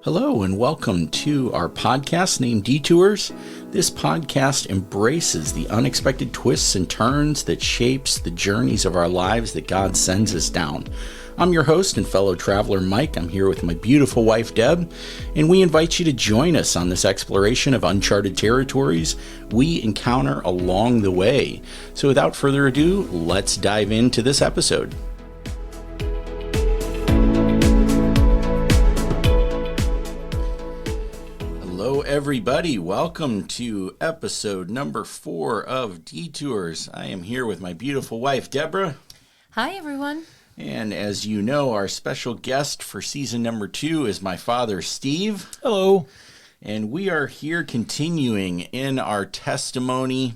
Hello and welcome to our podcast named Detours. This podcast embraces the unexpected twists and turns that shapes the journeys of our lives that God sends us down. I'm your host and fellow traveler, Mike. I'm here with my beautiful wife, Deb, and we invite you to join us on this exploration of uncharted territories we encounter along the way. So without further ado, let's dive into this episode. Hello, everybody. Welcome to episode number 4 of Detours. I am here with my beautiful wife, Deborah. Hi, everyone. And as you know, our special guest for season number 2 is my father, Steve. Hello. And we are here continuing in our testimony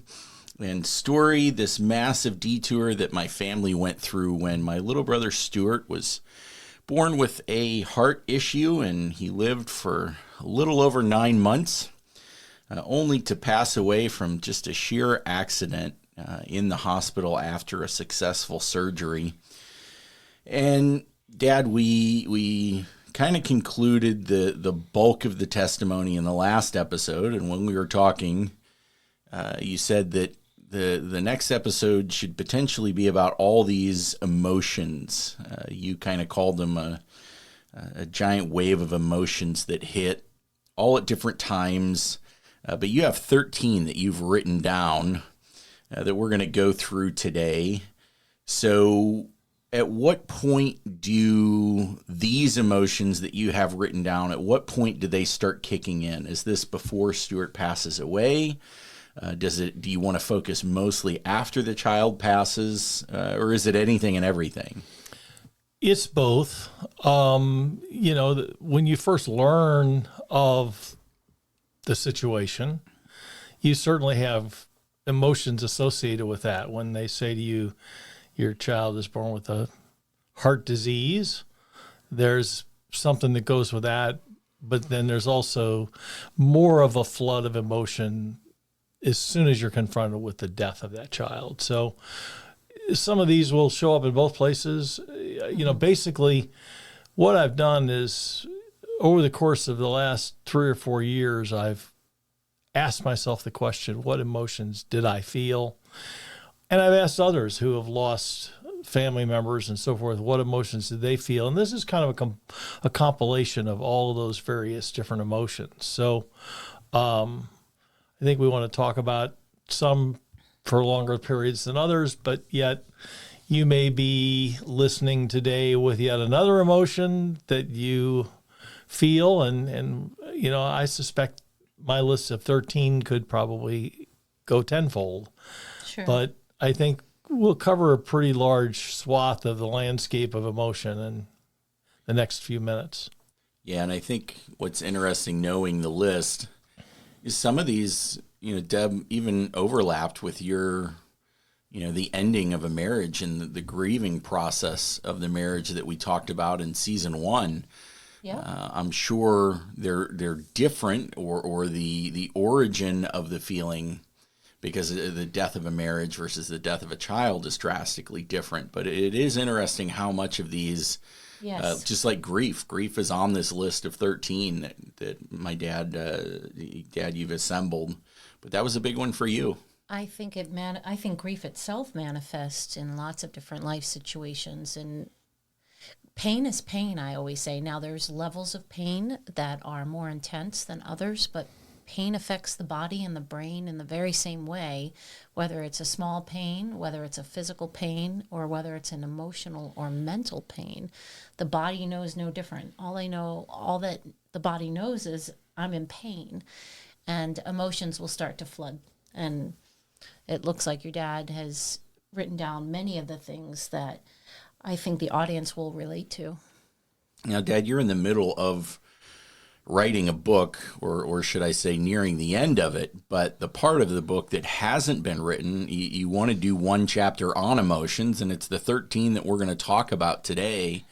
and story, this massive detour that my family went through when my little brother, Stuart, was born with a heart issue, and he lived for a little over 9 months, only to pass away from just a sheer accident in the hospital after a successful surgery. And Dad, we kind of concluded the bulk of the testimony in the last episode, and when we were talking, you said that the next episode should potentially be about all these emotions. You kind of called them a giant wave of emotions that hit all at different times, but you have 13 that you've written down that we're going to go through today. So at what point do these emotions that you have written down, at what point do they start kicking in? Is this before Stuart passes away? Do you want to focus mostly after the child passes, or is it anything and everything? It's both. When you first learn of the situation, you certainly have emotions associated with that. When they say to you, your child is born with a heart disease, there's something that goes with that, but then there's also more of a flood of emotion as soon as you're confronted with the death of that child. So some of these will show up in both places. Basically what I've done is over the course of the last 3 or 4 years, I've asked myself the question, what emotions did I feel? And I've asked others who have lost family members and so forth, what emotions did they feel? And this is kind of a compilation of all of those various different emotions. So I think we want to talk about some for longer periods than others, but yet you may be listening today with yet another emotion that you feel. And I suspect my list of 13 could probably go tenfold. Sure. But I think we'll cover a pretty large swath of the landscape of emotion in the next few minutes. Yeah, and I think what's interesting knowing the list is some of these, Deb, even overlapped with your, the ending of a marriage and the grieving process of the marriage that we talked about in season 1. Yeah. I'm sure they're different or the origin of the feeling, because the death of a marriage versus the death of a child is drastically different. But it is interesting how much of these, yes. Just like grief is on this list of 13 that my dad, you've assembled. But that was a big one for you. I think grief itself manifests in lots of different life situations, and pain is pain, I always say. Now, there's levels of pain that are more intense than others, but pain affects the body and the brain in the very same way, whether it's a small pain, whether it's a physical pain, or whether it's an emotional or mental pain. The body knows no different. All that the body knows is I'm in pain, and emotions will start to flood. And it looks like your dad has written down many of the things that I think the audience will relate to. Now, Dad, you're in the middle of writing a book, or should I say nearing the end of it, but the part of the book that hasn't been written, you want to do one chapter on emotions, and it's the 13 that we're going to talk about today.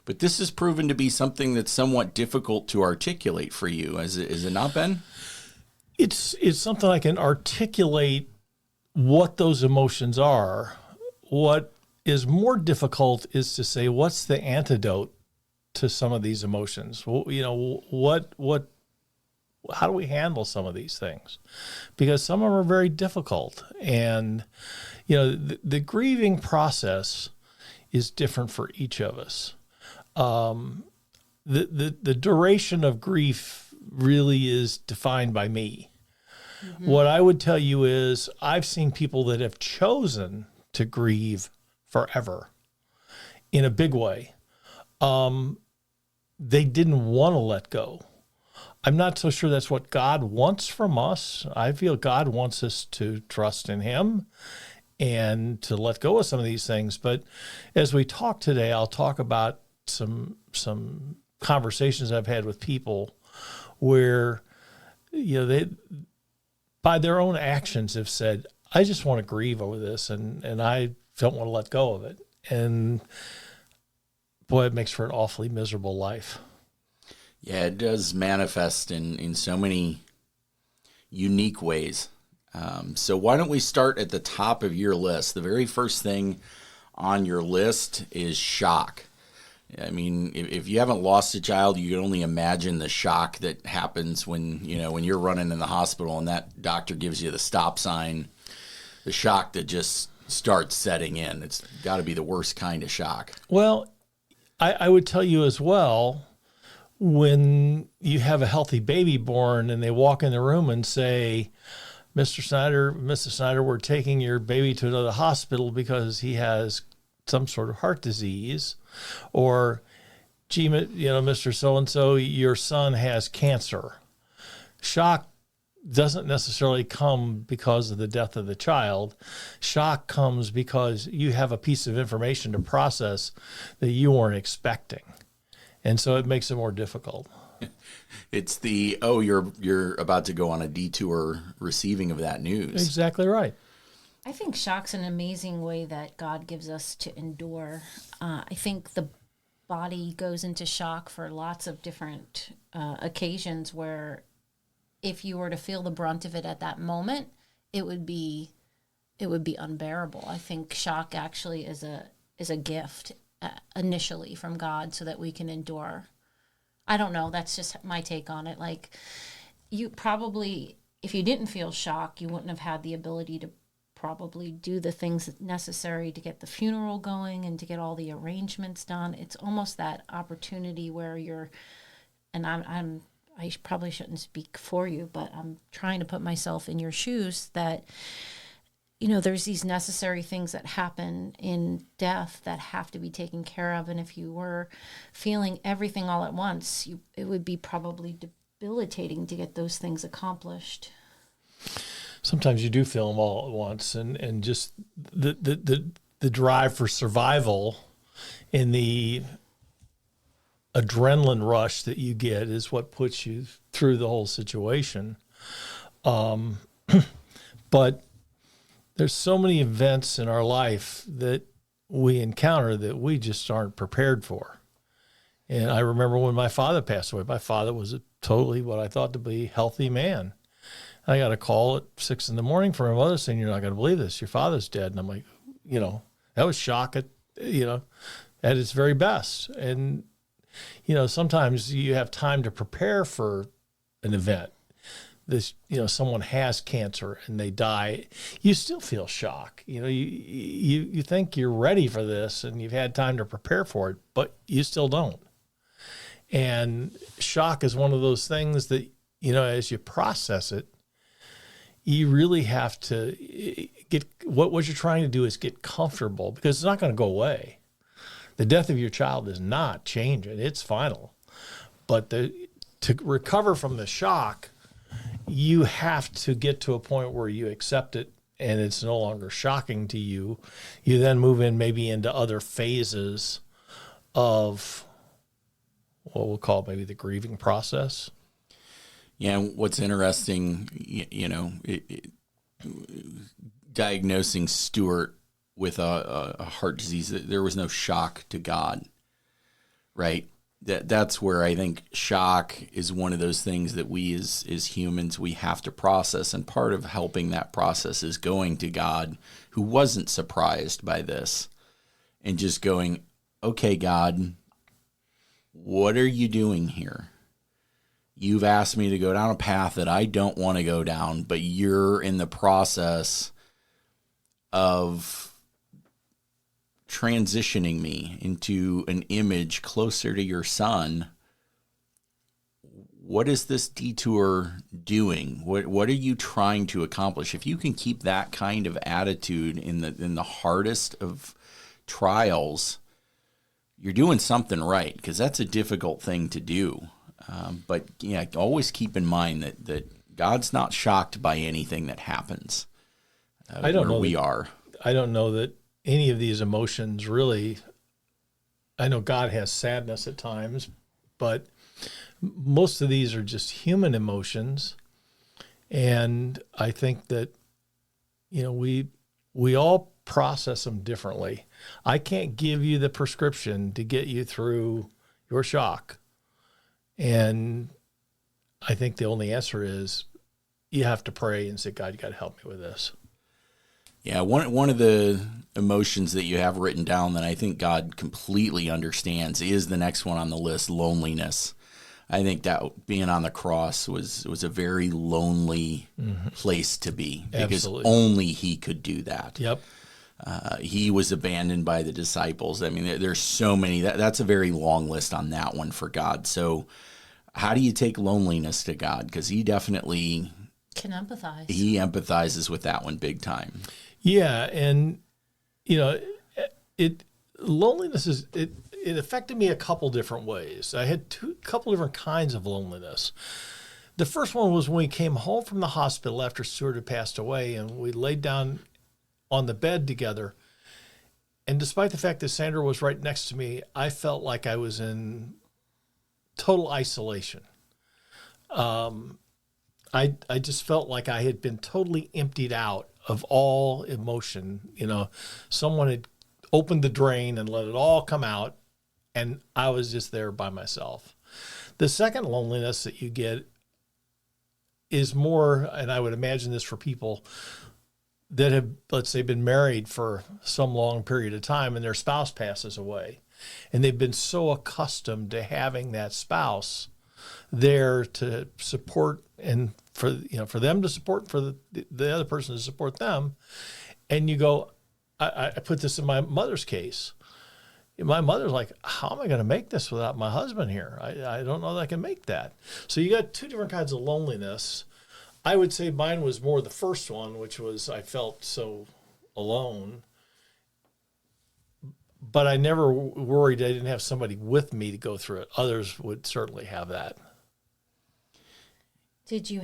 But this has proven to be something that's somewhat difficult to articulate for you. Is it not, Ben? It's something I can articulate what those emotions are. What is more difficult is to say, what's the antidote to some of these emotions? Well, how do we handle some of these things? Because some of them are very difficult. And, the grieving process is different for each of us. The duration of grief really is defined by me. Mm-hmm. What I would tell you is I've seen people that have chosen to grieve forever in a big way. They didn't want to let go. I'm not so sure that's what God wants from us. I feel God wants us to trust in him and to let go of some of these things. But as we talk today, I'll talk about some conversations I've had with people where, they, by their own actions, have said, I just want to grieve over this and I don't want to let go of it. And boy, it makes for an awfully miserable life. Yeah, it does manifest in so many unique ways. So why don't we start at the top of your list? The very first thing on your list is shock. I mean, if you haven't lost a child, you can only imagine the shock that happens when you're running in the hospital and that doctor gives you the stop sign, the shock that just starts setting in. It's got to be the worst kind of shock. Well, I would tell you as well, when you have a healthy baby born and they walk in the room and say, Mr. Snyder, Mrs. Snyder, we're taking your baby to another hospital because he has some sort of heart disease, or, gee, Mr. So-and-so, your son has cancer. Shock doesn't necessarily come because of the death of the child. Shock comes because you have a piece of information to process that you weren't expecting. And so it makes it more difficult. It's you're about to go on a detour receiving of that news. Exactly right. I think shock's an amazing way that God gives us to endure. I think the body goes into shock for lots of different occasions where if you were to feel the brunt of it at that moment, it would be unbearable. I think shock actually is a gift initially from God so that we can endure. I don't know. That's just my take on it. Like, you probably, if you didn't feel shock, you wouldn't have had the ability to probably do the things necessary to get the funeral going and to get all the arrangements done. It's almost that opportunity where I probably shouldn't speak for you, but I'm trying to put myself in your shoes that, there's these necessary things that happen in death that have to be taken care of. And if you were feeling everything all at once, it would be probably debilitating to get those things accomplished. Sometimes you do feel them all at once, and just the drive for survival and the adrenaline rush that you get is what puts you through the whole situation. But there's so many events in our life that we encounter that we just aren't prepared for. And I remember when my father passed away. My father was totally what I thought to be a healthy man. I got a call at 6 a.m. from my mother saying, "You're not going to believe this. Your father's dead." And I'm like, that was shock at its very best. And, sometimes you have time to prepare for an event. Someone has cancer and they die. You still feel shock. You think you're ready for this and you've had time to prepare for it, but you still don't. And shock is one of those things that, as you process it, you really have to get, what you're trying to do is get comfortable, because it's not going to go away. The death of your child does not change it. It's final. But to recover from the shock, you have to get to a point where you accept it and it's no longer shocking to you. You then move maybe into other phases of what we'll call maybe the grieving process. Yeah, what's interesting, diagnosing Stuart with a heart disease, there was no shock to God, right? That's where I think shock is one of those things that we as humans, we have to process. And part of helping that process is going to God, who wasn't surprised by this, and just going, okay, God, what are you doing here? You've asked me to go down a path that I don't want to go down, but you're in the process of transitioning me into an image closer to your son. What is this detour doing? What are you trying to accomplish? If you can keep that kind of attitude in the hardest of trials, you're doing something right, because that's a difficult thing to do. But yeah, always keep in mind that God's not shocked by anything that happens. I don't know we are. I don't know that any of these emotions really. I know God has sadness at times, but most of these are just human emotions, and I think that we all process them differently. I can't give you the prescription to get you through your shock. And I think the only answer is you have to pray and say, God, you got to help me with this. Yeah, one of the emotions that you have written down that I think God completely understands is the next one on the list, loneliness. I think that being on the cross was a very lonely place to be, because Absolutely. only he could do that. Yep. He was abandoned by the disciples. I mean, there's so many. That's a very long list on that one for God. So how do you take loneliness to God? Because he definitely Can empathize. He empathizes with that one big time. Yeah, and loneliness it affected me a couple different ways. I had a couple different kinds of loneliness. The first one was when we came home from the hospital after Stuart had passed away, and we laid down on the bed together. And despite the fact that Sandra was right next to me, I felt like I was in total isolation. I just felt like I had been totally emptied out of all emotion. Someone had opened the drain and let it all come out, and I was just there by myself. The second loneliness that you get is more, and I would imagine this for people that have, let's say, been married for some long period of time and their spouse passes away, and they've been so accustomed to having that spouse there to support and for them to support, for the other person to support them. And you go, I put this in my mother's case. My mother's like, how am I going to make this without my husband here? I don't know that I can make that. So you got two different kinds of loneliness. I would say mine was more the first one, which was I felt so alone. But I never worried I didn't have somebody with me to go through it. Others would certainly have that. Did you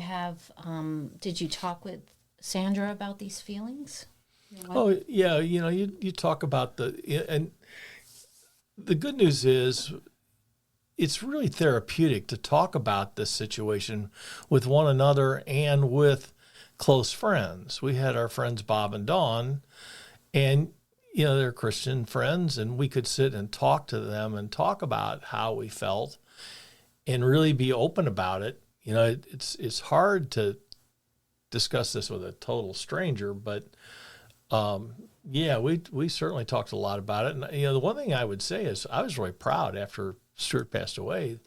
talk with Sandra about these feelings? Oh, yeah. You talk about and the good news is it's really therapeutic to talk about this situation with one another and with close friends. We had our friends Bob and Dawn, and they're Christian friends, and we could sit and talk to them and talk about how we felt and really be open about it. It's hard to discuss this with a total stranger, but we certainly talked a lot about it. And the one thing I would say is I was really proud after Stuart passed away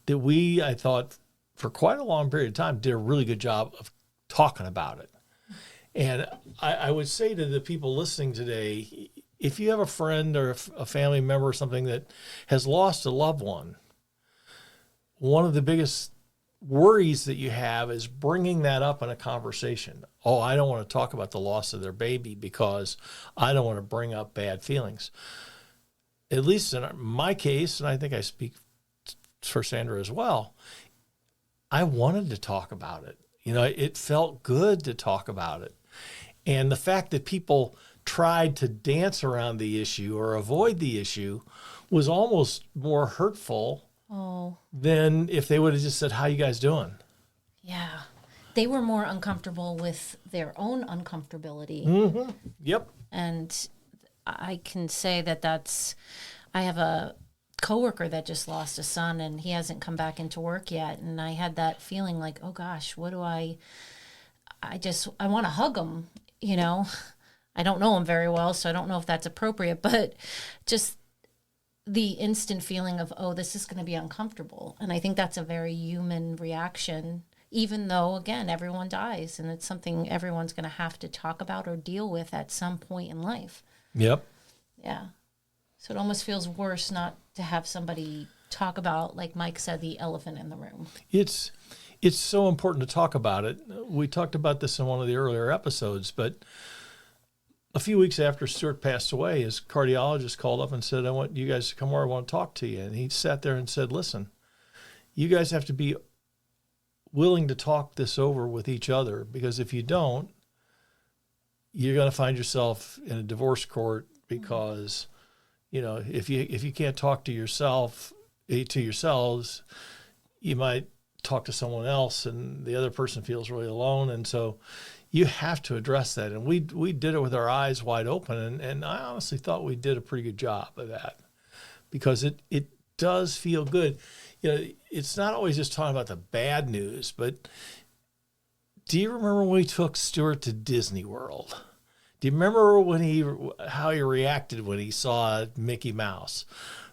that I thought for quite a long period of time did a really good job of talking about it. And I would say to the people listening today, if you have a friend or a family member or something that has lost a loved one, one of the biggest worries that you have is bringing that up in a conversation. Oh, I don't want to talk about the loss of their baby because I don't want to bring up bad feelings. At least in my case, and I think I speak for Sandra as well, I wanted to talk about it. It felt good to talk about it. And the fact that people tried to dance around the issue or avoid the issue was almost more hurtful than if they would have just said, how you guys doing? Yeah. They were more uncomfortable with their own uncomfortability. Mm-hmm. Yep. And I can say I have a coworker that just lost a son, and he hasn't come back into work yet. And I had that feeling like, oh gosh, what do I want to hug him, I don't know him very well, so I don't know if that's appropriate, but just the instant feeling of, oh, this is going to be uncomfortable. And I think that's a very human reaction, even though, again, everyone dies and it's something everyone's going to have to talk about or deal with at some point in life. Yep. Yeah. So it almost feels worse not to have somebody talk about, like Mike said, the elephant in the room. It's so important to talk about it. We talked about this in one of the earlier episodes, but a few weeks after Stuart passed away, his cardiologist called up and said, I want you guys to come over. I want to talk to you. And he sat there and said, listen, you guys have to be willing to talk this over with each other, because if you don't, you're going to find yourself in a divorce court, because, you know, if you can't talk to yourselves, you might talk to someone else and the other person feels really alone. And so you have to address that. And we did it with our eyes wide open. And I honestly thought we did a pretty good job of that, because it does feel good. You know, it's not always just talking about the bad news, but do you remember when we took Stuart to Disney World? Do you remember how he reacted when he saw Mickey Mouse?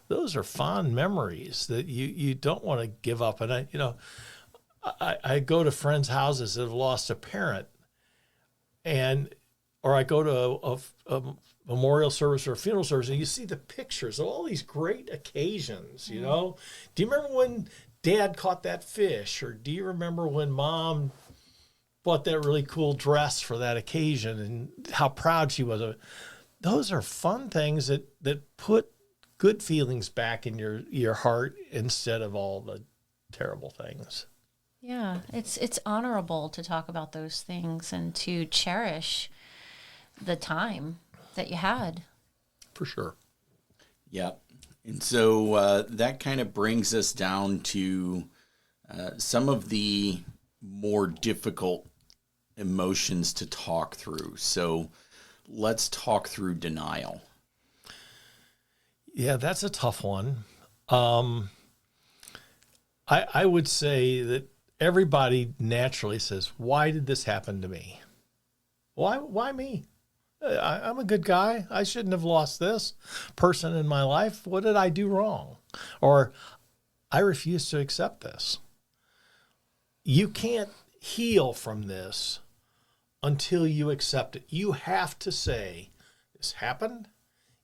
Those are fond memories that you don't want to give up. And I go to friends' houses that have lost a parent, or I go to a memorial service or a funeral service, and you see the pictures of all these great occasions, you know? Do you remember when Dad caught that fish? Or do you remember when Mom bought that really cool dress for that occasion and how proud she was of it? Those are fun things that put good feelings back in your heart instead of all the terrible things. Yeah, it's honorable to talk about those things and to cherish the time that you had. For sure. Yeah. And so that kind of brings us down to some of the more difficult emotions to talk through. So let's talk through denial. Yeah, that's a tough one. I would say that everybody naturally says, why did this happen to me? Why me? I'm a good guy. I shouldn't have lost this person in my life. What did I do wrong? Or I refuse to accept this. You can't heal from this until you accept it. You have to say, this happened,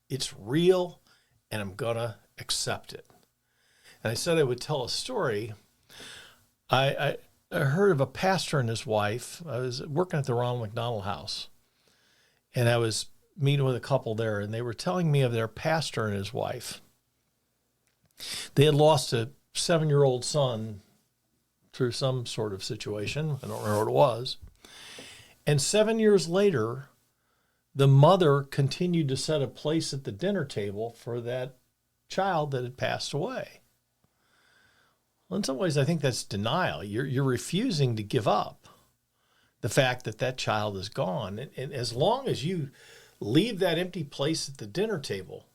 it's real, and I'm going to accept it. And I said I would tell a story. I heard of a pastor and his wife. I was working at the Ronald McDonald House, and I was meeting with a couple there, and they were telling me of their pastor and his wife. They had lost a 7-year-old son through some sort of situation. I don't remember what it was. And 7 years later, the mother continued to set a place at the dinner table for that child that had passed away. Well, in some ways, I think that's denial. You're refusing to give up the fact that that child is gone. And as long as you leave that empty place at the dinner table,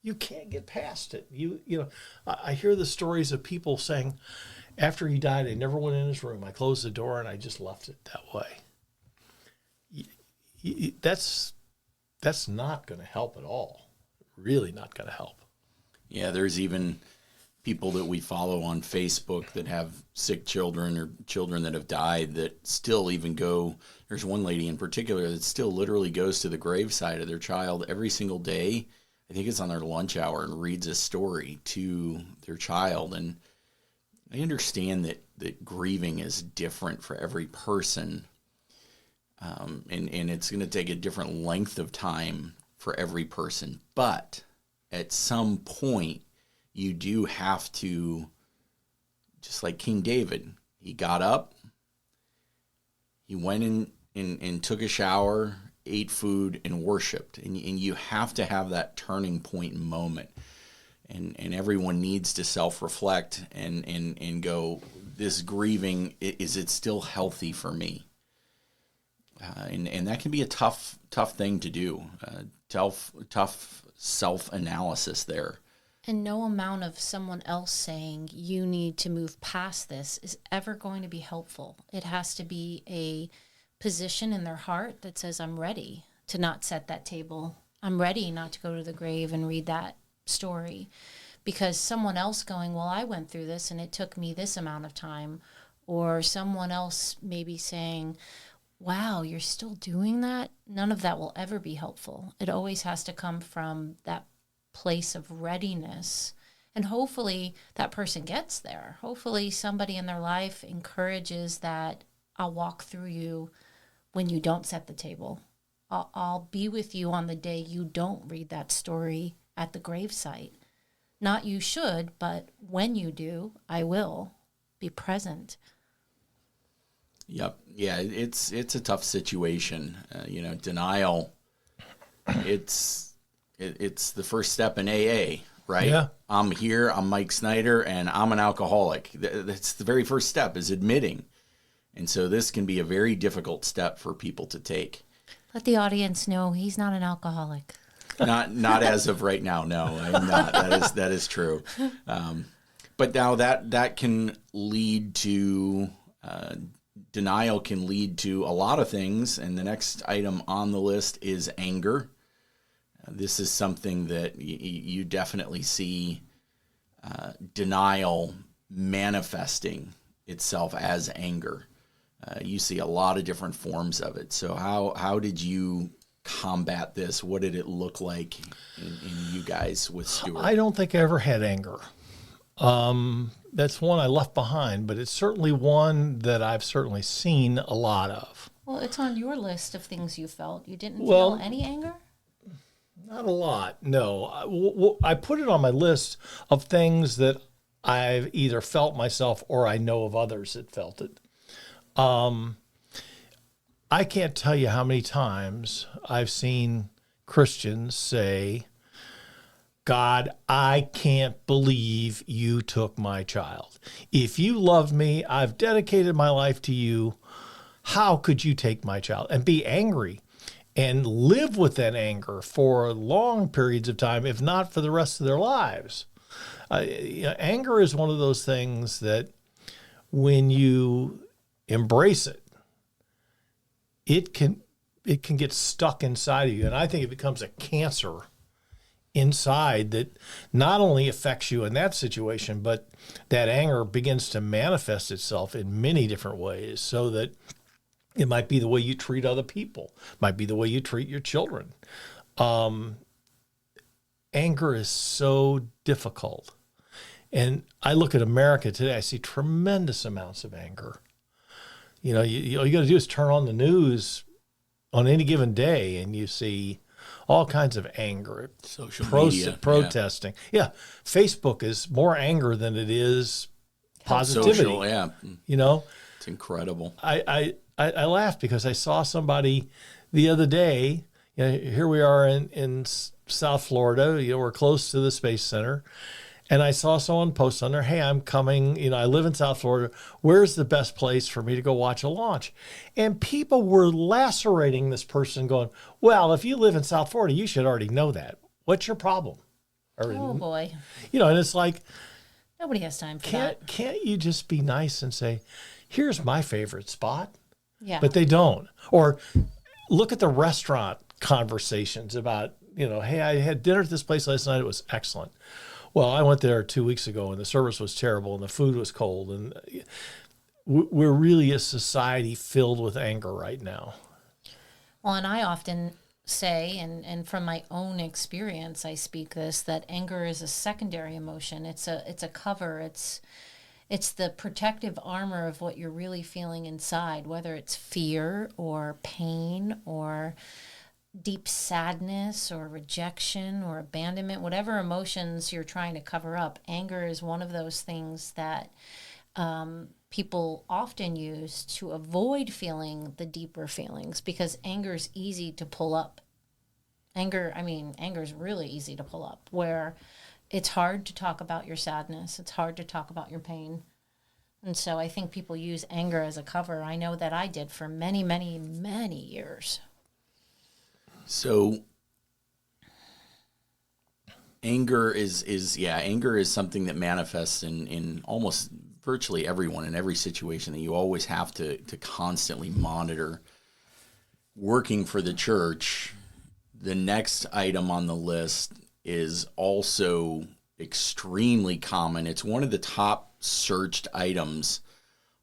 you can't get past it. You know, I hear the stories of people saying, after he died, I never went in his room. I closed the door and I just left it that way. That's not going to help at all. Really not going to help. Yeah, there's even people that we follow on Facebook that have sick children or children that have died that still even go. There's one lady in particular that still literally goes to the graveside of their child every single day. I think it's on their lunch hour, and reads a story to their child. And I understand that grieving is different for every person. And it's going to take a different length of time for every person. But at some point, you do have to, just like King David, he got up, he went in and took a shower, ate food, and worshiped. And you have to have that turning point moment. And everyone needs to self-reflect and go, this grieving, is it still healthy for me? And that can be a tough thing to do, tough self-analysis there. And no amount of someone else saying you need to move past this is ever going to be helpful. It has to be a position in their heart that says, I'm ready to not set that table. I'm ready not to go to the grave and read that story, because someone else going, well, I went through this and it took me this amount of time, or someone else maybe saying, wow, you're still doing that? None of that will ever be helpful. It always has to come from that place of readiness. And hopefully that person gets there. Hopefully somebody in their life encourages that, I'll walk through you when you don't set the table. I'll be with you on the day you don't read that story at the gravesite. Not you should, but when you do, I will be present. Yep. Yeah, it's a tough situation. Denial. It's the first step in AA, right? Yeah. I'm here. I'm Mike Snyder, and I'm an alcoholic. That's the very first step, is admitting. And so this can be a very difficult step for people to take. Let the audience know he's not an alcoholic. Not as of right now. No, I'm not. That is true. But now that can lead to. Denial can lead to a lot of things, and the next item on the list is anger. This is something that you definitely see denial manifesting itself as anger. You see a lot of different forms of it. So how did you combat this? What did it look like in you guys with Stuart? I don't think I ever had anger. That's one I left behind, but it's certainly one that I've certainly seen a lot of. Well, it's on your list of things you felt. You didn't feel any anger? Not a lot, no. I put it on my list of things that I've either felt myself or I know of others that felt it. I can't tell you how many times I've seen Christians say, God, I can't believe you took my child. If you love me, I've dedicated my life to you. How could you take my child? And be angry and live with that anger for long periods of time, if not for the rest of their lives. Anger is one of those things that when you embrace it, it can get stuck inside of you. And I think it becomes a cancer inside that not only affects you in that situation, but that anger begins to manifest itself in many different ways, so that it might be the way you treat other people, might be the way you treat your children. Anger is so difficult. And I look at America today, I see tremendous amounts of anger. All you got to do is turn on the news on any given day, and you see all kinds of anger, social media, protesting. Yeah, Facebook is more anger than it is positivity. Social, yeah. It's incredible. I laughed because I saw somebody the other day. Here we are in South Florida. We're close to the Space Center. And I saw someone post on there, hey, I'm coming, I live in South Florida. Where's the best place for me to go watch a launch? And people were lacerating this person going, well, if you live in South Florida, you should already know that. What's your problem? Oh, boy. And it's like, nobody has time for that. Can't you just be nice and say, here's my favorite spot? Yeah. But they don't. Or look at the restaurant conversations about, hey, I had dinner at this place last night. It was excellent. Well, I went there 2 weeks ago, and the service was terrible, and the food was cold. And we're really a society filled with anger right now. Well, and I often say, and from my own experience, I speak this, that anger is a secondary emotion. It's a cover. It's the protective armor of what you're really feeling inside, whether it's fear or pain or deep sadness or rejection or abandonment, whatever emotions you're trying to cover up. Anger is one of those things that people often use to avoid feeling the deeper feelings, because anger is easy to pull up. Anger is really easy to pull up, where it's hard to talk about your sadness. It's hard to talk about your pain. And so I think people use anger as a cover. I know that I did for many, many, many years. So anger is something that manifests in almost virtually everyone in every situation, that you always have to constantly monitor. Working for the church, the next item on the list is also extremely common. It's one of the top searched items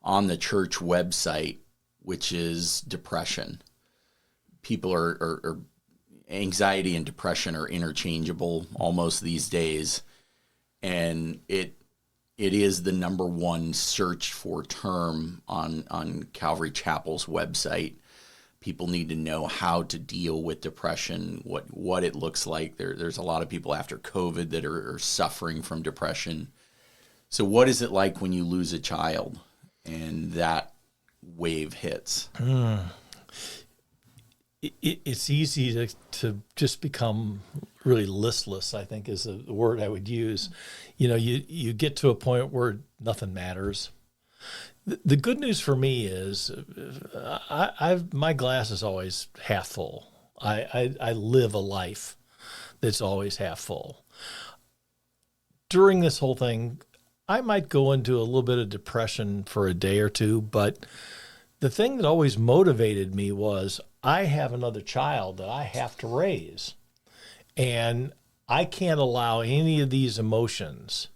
on the church website, which is depression. People are anxiety and depression are interchangeable almost these days. And it is the number one searched for term on Calvary Chapel's website. People need to know how to deal with depression, what it looks like. There's a lot of people after COVID that are suffering from depression. So what is it like when you lose a child and that wave hits? It's easy to just become really listless, I think is the word I would use. You know, you get to a point where nothing matters. The good news for me is my glass is always half full. I live a life that's always half full. During this whole thing, I might go into a little bit of depression for a day or two, but the thing that always motivated me was I have another child that I have to raise, and I can't allow any of these emotions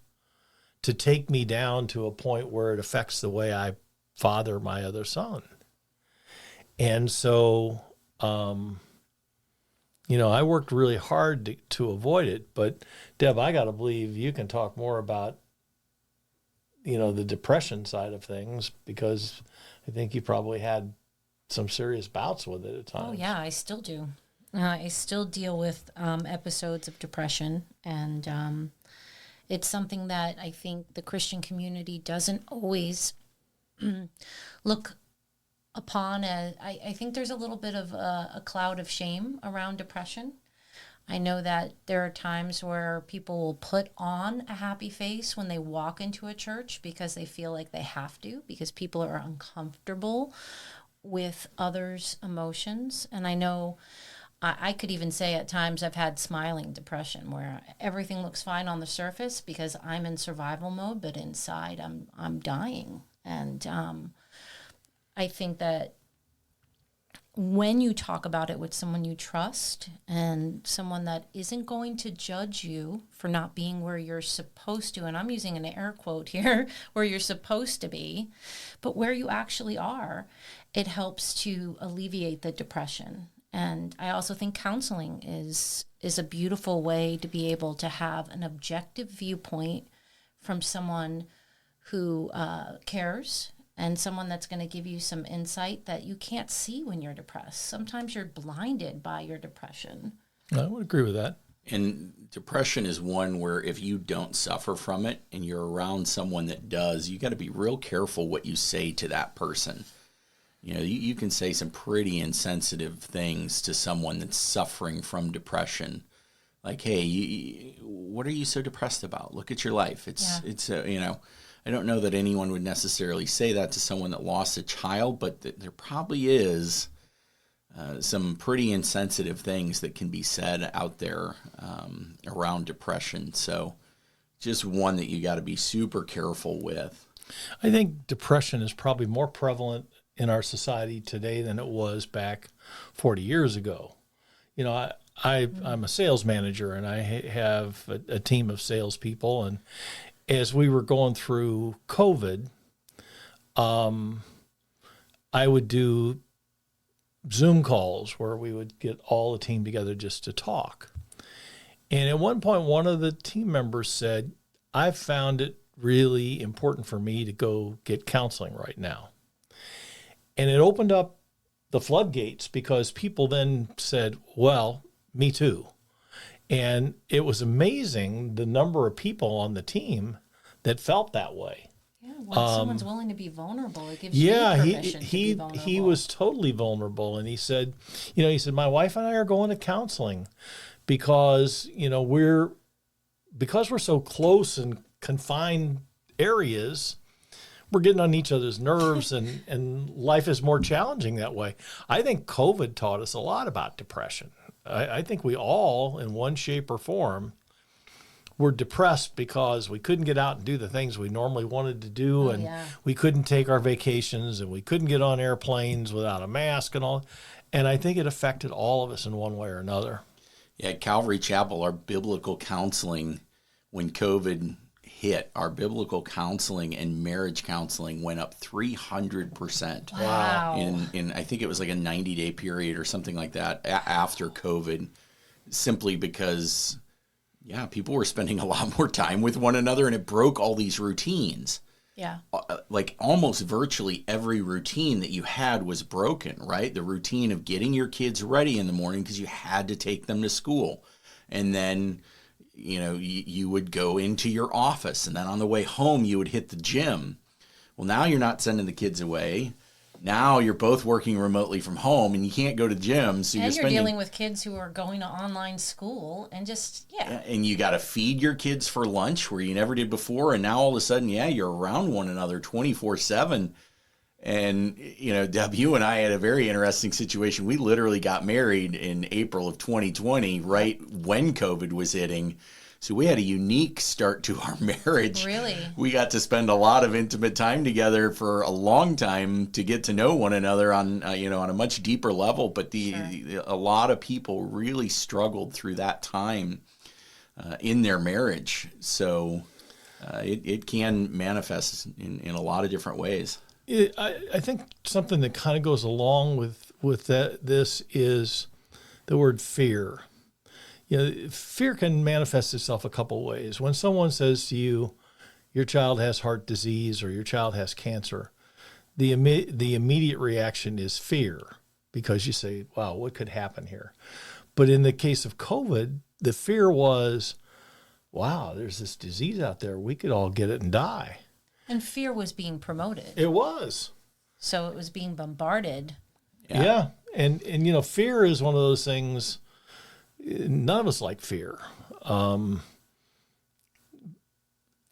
to take me down to a point where it affects the way I father my other son. And so, I worked really hard to avoid it. But Deb, I got to believe you can talk more about, the depression side of things, because I think you probably had some serious bouts with it at times. Oh, yeah, I still do. I still deal with episodes of depression, and it's something that I think the Christian community doesn't always look upon as. I think there's a little bit of a cloud of shame around depression. I know that there are times where people will put on a happy face when they walk into a church because they feel like they have to, because people are uncomfortable with others' emotions. And I know I could even say at times I've had smiling depression where everything looks fine on the surface because I'm in survival mode, but inside I'm dying. And I think that when you talk about it with someone you trust and someone that isn't going to judge you for not being where you're supposed to, and I'm using an air quote here, where you're supposed to be, but where you actually are, it helps to alleviate the depression. And I also think counseling is a beautiful way to be able to have an objective viewpoint from someone who cares, and someone that's going to give you some insight that you can't see when you're depressed. Sometimes you're blinded by your depression. I would agree with that. And depression is one where if you don't suffer from it and you're around someone that does, you got to be real careful what you say to that person. You can say some pretty insensitive things to someone that's suffering from depression. Like, hey, what are you so depressed about? Look at your life. I don't know that anyone would necessarily say that to someone that lost a child, but there probably is some pretty insensitive things that can be said out there around depression. So just one that you got to be super careful with. I think depression is probably more prevalent in our society today than it was back 40 years ago. I'm a sales manager, and I have a team of salespeople, and as we were going through COVID, I would do Zoom calls where we would get all the team together just to talk. And at one point, one of the team members said, I've found it really important for me to go get counseling right now. And it opened up the floodgates because people then said, well, me too. And it was amazing the number of people on the team that felt that way. Yeah, when someone's willing to be vulnerable, it gives you permission to be vulnerable. He was totally vulnerable, and he said, my wife and I are going to counseling because we're so close in confined areas. We're getting on each other's nerves, and life is more challenging that way. I think COVID taught us a lot about depression. I think we all, in one shape or form, were depressed because we couldn't get out and do the things we normally wanted to do, we couldn't take our vacations, and we couldn't get on airplanes without a mask and all. And I think it affected all of us in one way or another. Yeah, at Calvary Chapel, our biblical counseling, when COVID hit, our biblical counseling and marriage counseling went up 300%. Wow. In I think it was like a 90-day period or something like that after COVID, simply because, yeah, people were spending a lot more time with one another, and it broke all these routines. Yeah. Like almost virtually every routine that you had was broken, right? The routine of getting your kids ready in the morning because you had to take them to school. And then, you would go into your office, and then on the way home, you would hit the gym. Well, now you're not sending the kids away. Now you're both working remotely from home, and you can't go to the gym. So and you're dealing with kids who are going to online school and just, And you got to feed your kids for lunch where you never did before. And now all of a sudden, you're around one another 24/7. And, Deb, you and I had a very interesting situation. We literally got married in April of 2020, right when COVID was hitting. So we had a unique start to our marriage. Really? We got to spend a lot of intimate time together for a long time to get to know one another on, on a much deeper level. But a lot of people really struggled through that time in their marriage. So it can manifest in a lot of different ways. I think something that kind of goes along with this is the word fear. Fear can manifest itself a couple ways. When someone says to you, your child has heart disease or your child has cancer, the immediate reaction is fear because you say, wow, what could happen here? But in the case of COVID, the fear was, wow, there's this disease out there. We could all get it and die. And fear was being promoted. It was. So it was being bombarded. Yeah. And fear is one of those things. None of us like fear. Fear's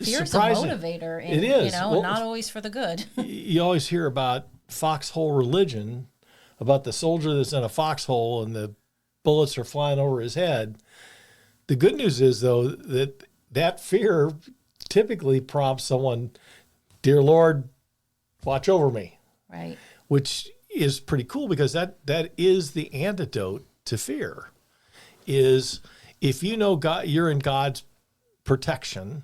a motivator. It is. Not always for the good. You always hear about foxhole religion, about the soldier that's in a foxhole and the bullets are flying over his head. The good news is, though, that fear typically prompts someone, dear Lord, watch over me. Right. Which is pretty cool because that is the antidote to fear. Is if you know God, you're in God's protection,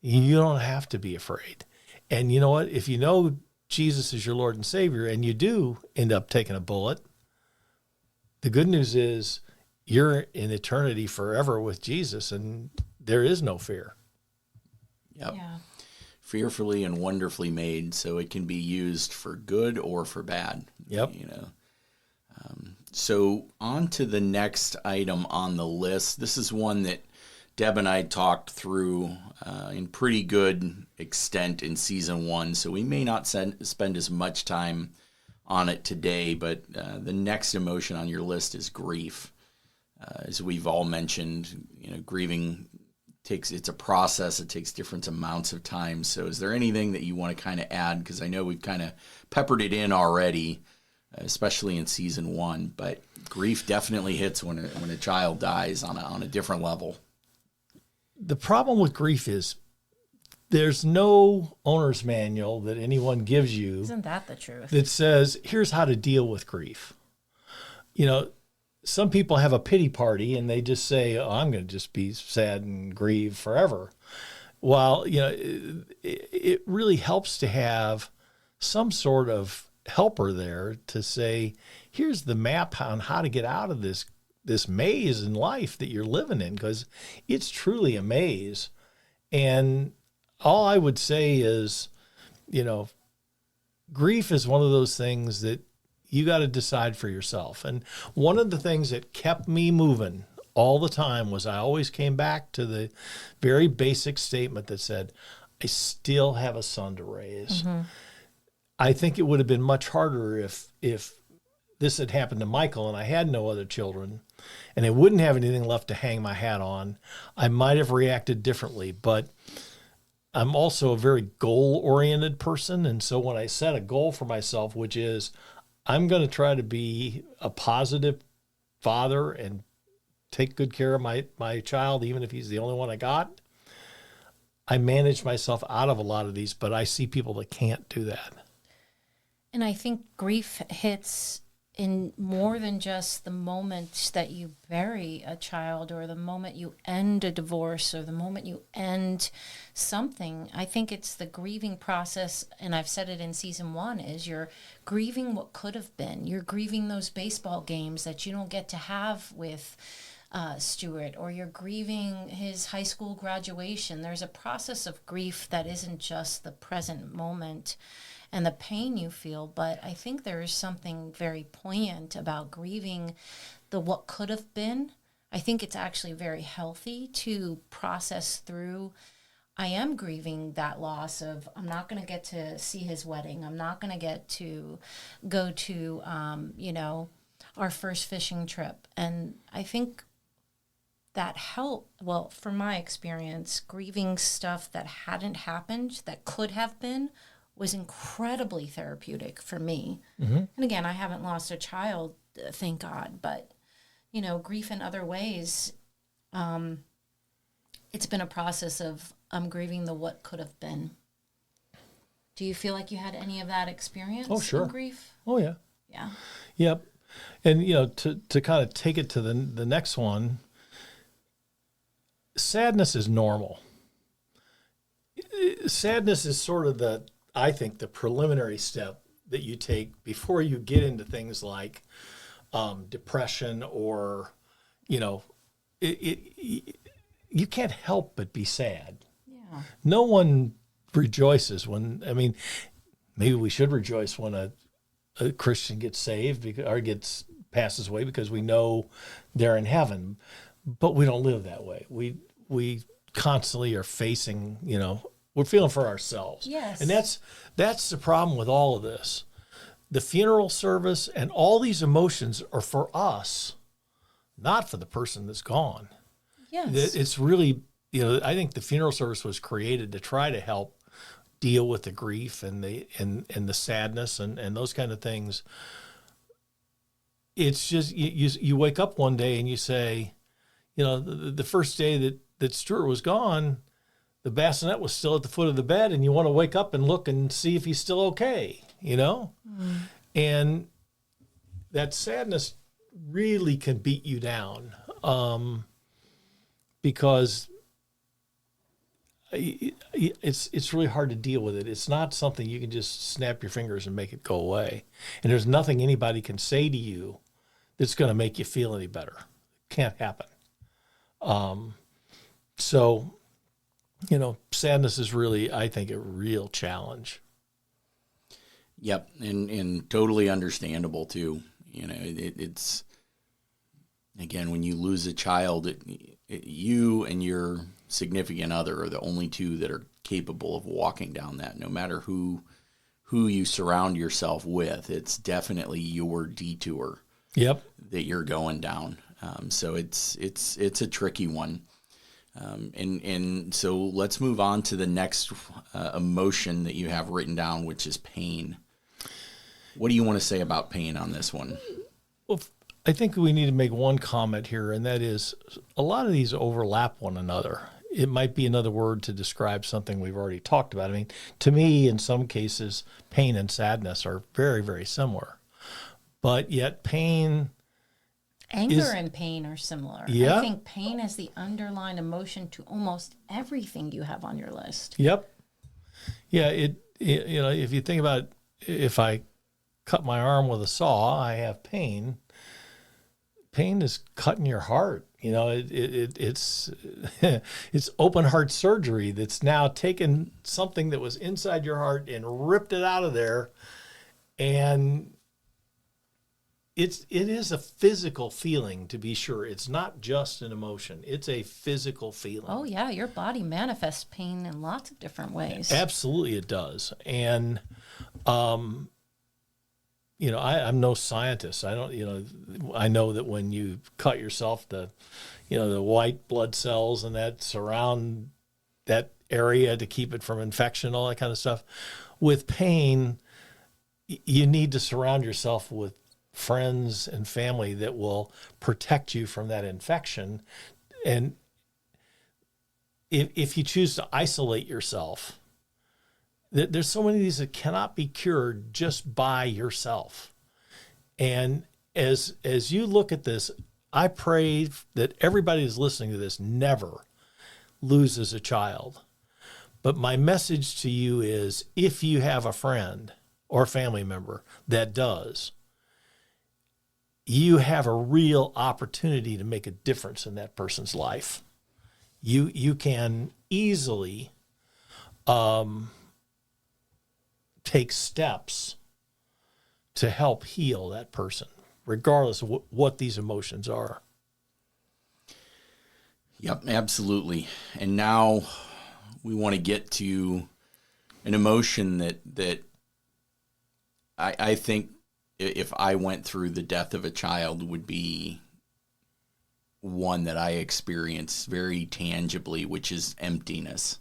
you don't have to be afraid. And you know what? If you know Jesus is your Lord and Savior and you do end up taking a bullet, the good news is you're in eternity forever with Jesus and there is no fear. Yep. Yeah. Fearfully and wonderfully made, so it can be used for good or for bad. Yep. So on to the next item on the list. This is one that Deb and I talked through in pretty good extent in season 1, so we may not spend as much time on it today, but the next emotion on your list is grief. As we've all mentioned, grieving it's a process. It takes different amounts of time. So is there anything that you want to kind of add? Because I know we've kind of peppered it in already, especially in season 1, but grief definitely hits when a child dies on a different level. The problem with grief is there's no owner's manual that anyone gives you. Isn't that the truth? That says, here's how to deal with grief. Some people have a pity party and they just say, oh, I'm going to just be sad and grieve forever. While, it really helps to have some sort of helper there to say, here's the map on how to get out of this maze in life that you're living in, because it's truly a maze. And all I would say is, grief is one of those things that you got to decide for yourself. And one of the things that kept me moving all the time was I always came back to the very basic statement that said, I still have a son to raise. Mm-hmm. I think it would have been much harder if this had happened to Michael and I had no other children and I wouldn't have anything left to hang my hat on. I might have reacted differently, but I'm also a very goal-oriented person. And so when I set a goal for myself, which is I'm going to try to be a positive father and take good care of my child, even if he's the only one I got, I manage myself out of a lot of these, but I see people that can't do that. And I think grief hits in more than just the moment that you bury a child or the moment you end a divorce or the moment you end something. I think it's the grieving process, and I've said it in season 1, is you're grieving what could have been. You're grieving those baseball games that you don't get to have with Stuart, or you're grieving his high school graduation. There's a process of grief that isn't just the present moment and the pain you feel, but I think there is something very poignant about grieving the what could have been. I think it's actually very healthy to process through. I am grieving that loss of, I'm not going to get to see his wedding. I'm not going to get to go to, our first fishing trip. And I think that helped, well, from my experience, grieving stuff that hadn't happened, that could have been, was incredibly therapeutic for me. And again, I haven't lost a child, thank God, but, grief in other ways, it's been a process of grieving the what could have been. Do you feel like you had any of that experience? Oh, sure. In grief? Oh, yeah. Yeah. Yep. And, to kind of take it to the next one, sadness is normal. Sadness is sort of I think the preliminary step that you take before you get into things like depression or, you can't help but be sad. Yeah. No one rejoices maybe we should rejoice when a Christian gets saved or passes away, because we know they're in heaven, but we don't live that way. We constantly are facing, we're feeling for ourselves. Yes. And that's the problem with all of this. The funeral service and all these emotions are for us, not for the person that's gone. Yes. It's really, I think the funeral service was created to try to help deal with the grief and the sadness and those kind of things. It's just, you wake up one day and you say, the first day that Stuart was gone, the bassinet was still at the foot of the bed, and you want to wake up and look and see if he's still okay, And that sadness really can beat you down, because it's really hard to deal with it. It's not something you can just snap your fingers and make it go away. And there's nothing anybody can say to you that's going to make you feel any better. It can't happen. So, sadness is really, I think, a real challenge. Yep, and totally understandable too. It's, again, when you lose a child, you and your significant other are the only two that are capable of walking down that. No matter who you surround yourself with, it's definitely your detour. Yep. That you're going down. So it's a tricky one. And so let's move on to the next emotion that you have written down, which is pain. What do you want to say about pain on this one? Well, I think we need to make one comment here, and that is a lot of these overlap one another. It might be another word to describe something we've already talked about. To me, in some cases, pain and sadness are very, very similar. But yet pain... Anger and pain are similar. Yeah. I think pain is the underlying emotion to almost everything you have on your list. Yep. Yeah, if you think about, if I cut my arm with a saw, I have pain. Pain is cutting your heart. It's it's open heart surgery that's now taken something that was inside your heart and ripped it out of there. And it is a physical feeling, to be sure. It's not just an emotion. It's a physical feeling. Oh, yeah. Your body manifests pain in lots of different ways. Absolutely it does. And, I'm no scientist. I know that when you cut yourself, the white blood cells and that surround that area to keep it from infection, all that kind of stuff. With pain, you need to surround yourself with friends and family that will protect you from that infection. And if you choose to isolate yourself, there's so many of these that cannot be cured just by yourself. And as you look at this, I pray that everybody who's listening to this never loses a child. But my message to you is, if you have a friend or family member that does, you have a real opportunity to make a difference in that person's life. You can easily take steps to help heal that person, regardless of what these emotions are. Yep, absolutely. And now we want to get to an emotion that I think if I went through the death of a child would be one that I experience very tangibly, which is emptiness.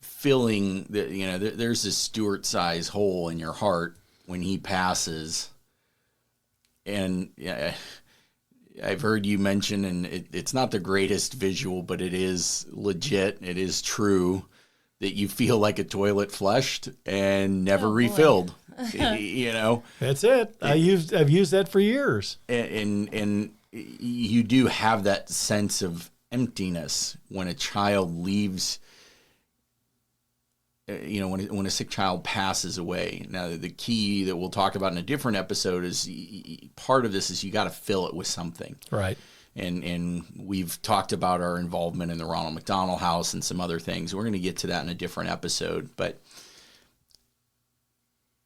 Feeling that, there's this Stuart-size hole in your heart when he passes. And I've heard you mention, and it's not the greatest visual, but it is legit. It is true that you feel like a toilet flushed and never refilled. That's it. I've used that for years. And you do have that sense of emptiness when a child leaves. When a sick child passes away. Now, the key that we'll talk about in a different episode is part of this is you got to fill it with something. Right. And we've talked about our involvement in the Ronald McDonald House and some other things. We're going to get to that in a different episode. But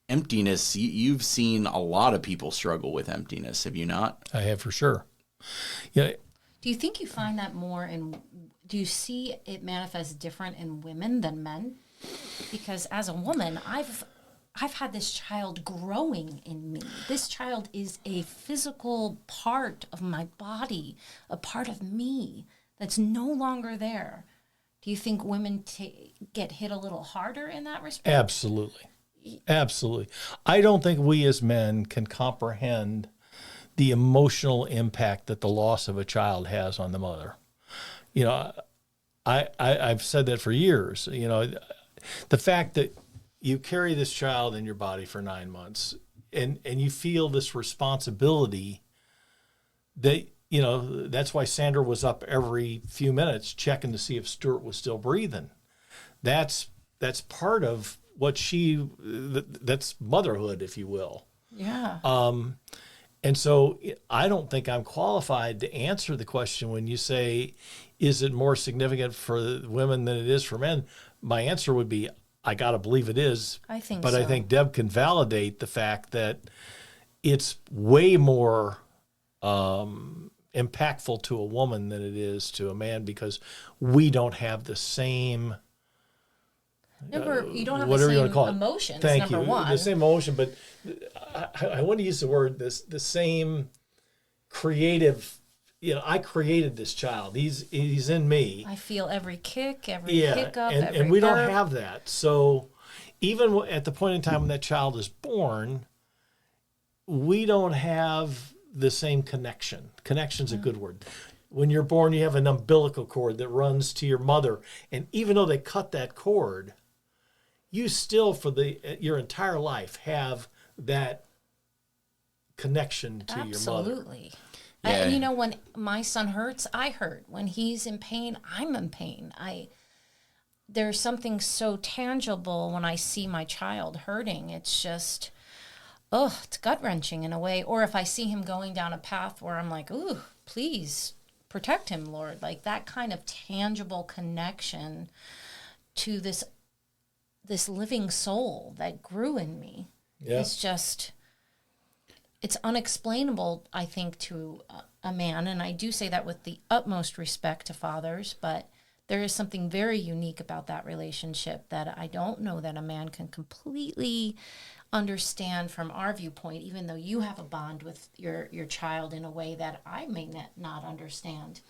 emptiness, you've seen a lot of people struggle with emptiness, have you not? I have, for sure. Yeah. Do you think you find that more do you see it manifest different in women than men? Because as a woman, I've had this child growing in me. This child is a physical part of my body, a part of me that's no longer there. Do you think women get hit a little harder in that respect? Absolutely. Absolutely. I don't think we as men can comprehend the emotional impact that the loss of a child has on the mother. I've said that for years. The fact that you carry this child in your body for 9 months and you feel this responsibility that, that's why Sandra was up every few minutes checking to see if Stuart was still breathing. That's part of what that's motherhood, if you will. Yeah. And so I don't think I'm qualified to answer the question when you say, is it more significant for women than it is for men? My answer would be, I got to believe it is. I think but so. I think Deb can validate the fact that it's way more impactful to a woman than it is to a man, because we don't have the same... you don't have whatever the you want to same call it. emotions, Thank number you. one. The same emotion, but I want to use the word the same creative. I created this child. He's in me. I feel every kick, every hiccup, and we don't burp. have that. So even at the point in time when that child is born, we don't have the same connection. Connection's a good word. When you're born, you have an umbilical cord that runs to your mother, and even though they cut that cord, you still, for your entire life, have that connection to your mother. Absolutely. Yeah. And when my son hurts, I hurt. When he's in pain, I'm in pain. There's something so tangible when I see my child hurting. It's just, it's gut-wrenching in a way. Or if I see him going down a path where I'm like, ooh, please protect him, Lord. Like that kind of tangible connection to this living soul that grew in me. Yeah. It's unexplainable, I think, to a man. And I do say that with the utmost respect to fathers, but there is something very unique about that relationship that I don't know that a man can completely understand from our viewpoint, even though you have a bond with your child in a way that I may not understand.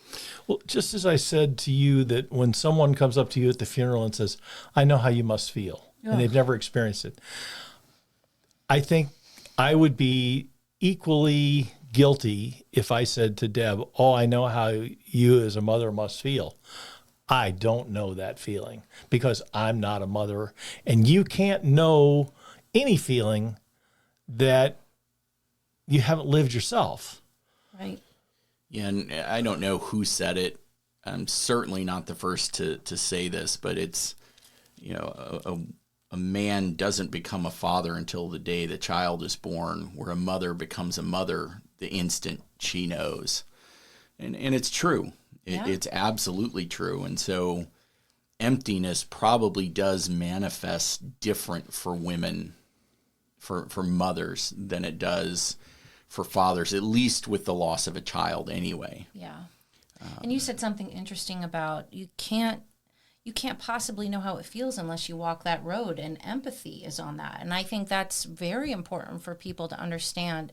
Well, just as I said to you that when someone comes up to you at the funeral and says, I know how you must feel, and they've never experienced it, I think I would be equally guilty if I said to Deb, I know how you as a mother must feel. I don't know that feeling because I'm not a mother, and you can't know any feeling that you haven't lived yourself. Right. Yeah, and I don't know who said it. I'm certainly not the first to say this, but it's, a man doesn't become a father until the day the child is born, where a mother becomes a mother the instant she knows. And it's true. It's absolutely true. And so emptiness probably does manifest different for women, for mothers, than it does for fathers, at least with the loss of a child anyway. Yeah. And you said something interesting about you can't possibly know how it feels unless you walk that road, and empathy is on that. And I think that's very important for people to understand.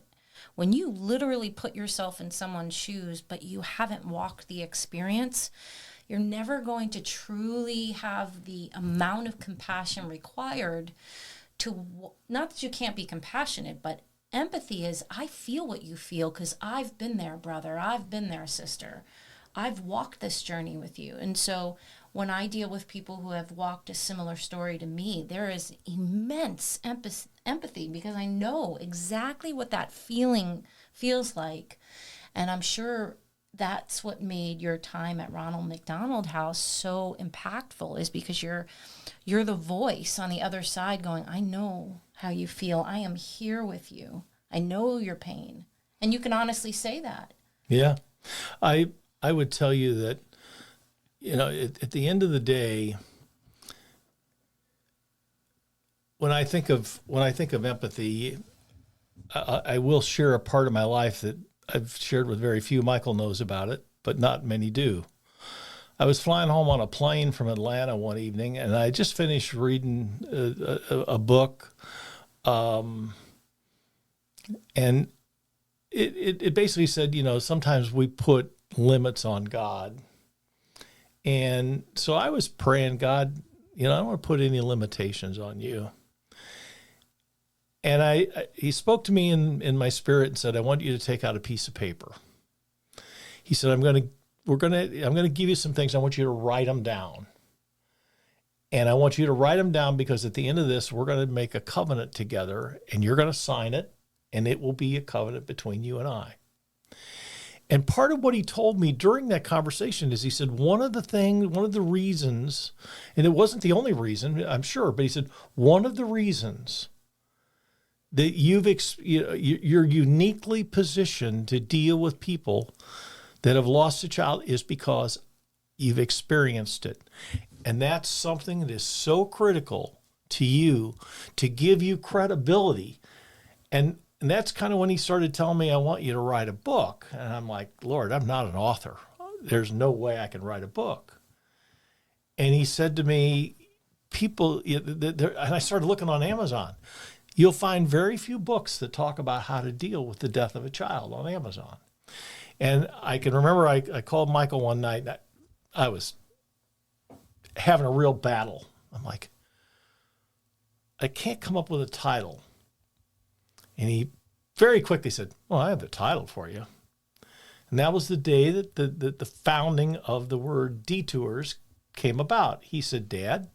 When you literally put yourself in someone's shoes, but you haven't walked the experience, you're never going to truly have the amount of compassion required to, not that you can't be compassionate, but empathy is, I feel what you feel because I've been there, brother. I've been there, sister. I've walked this journey with you. And so when I deal with people who have walked a similar story to me, there is immense empathy because I know exactly what that feeling feels like. And I'm sure that's what made your time at Ronald McDonald House so impactful, is because you're the voice on the other side going, I know how you feel. I am here with you. I know your pain. And you can honestly say that. Yeah. I would tell you that, at the end of the day, when I think of empathy, I will share a part of my life that I've shared with very few. Michael knows about it, but not many do. I was flying home on a plane from Atlanta one evening, and I just finished reading a book, and it basically said, sometimes we put limits on God. And so I was praying, God, I don't want to put any limitations on you. And he spoke to me in my spirit and said, I want you to take out a piece of paper. He said, I'm going to give you some things. I want you to write them down. And I want you to write them down because at the end of this, we're going to make a covenant together, and you're going to sign it, and it will be a covenant between you and I. And part of what he told me during that conversation is he said, one of the reasons, and it wasn't the only reason, I'm sure, but he said, one of the reasons that you're uniquely positioned to deal with people that have lost a child is because you've experienced it. And that's something that is so critical to you, to give you credibility. And that's kind of when he started telling me, I want you to write a book. And I'm like, Lord, I'm not an author. There's no way I can write a book. And he said to me, and I started looking on Amazon. You'll find very few books that talk about how to deal with the death of a child on Amazon. And I can remember I called Michael one night. I was having a real battle. I'm like, I can't come up with a title. And he very quickly said, well, I have the title for you. And that was the day that the founding of the word detours came about. He said, Dad,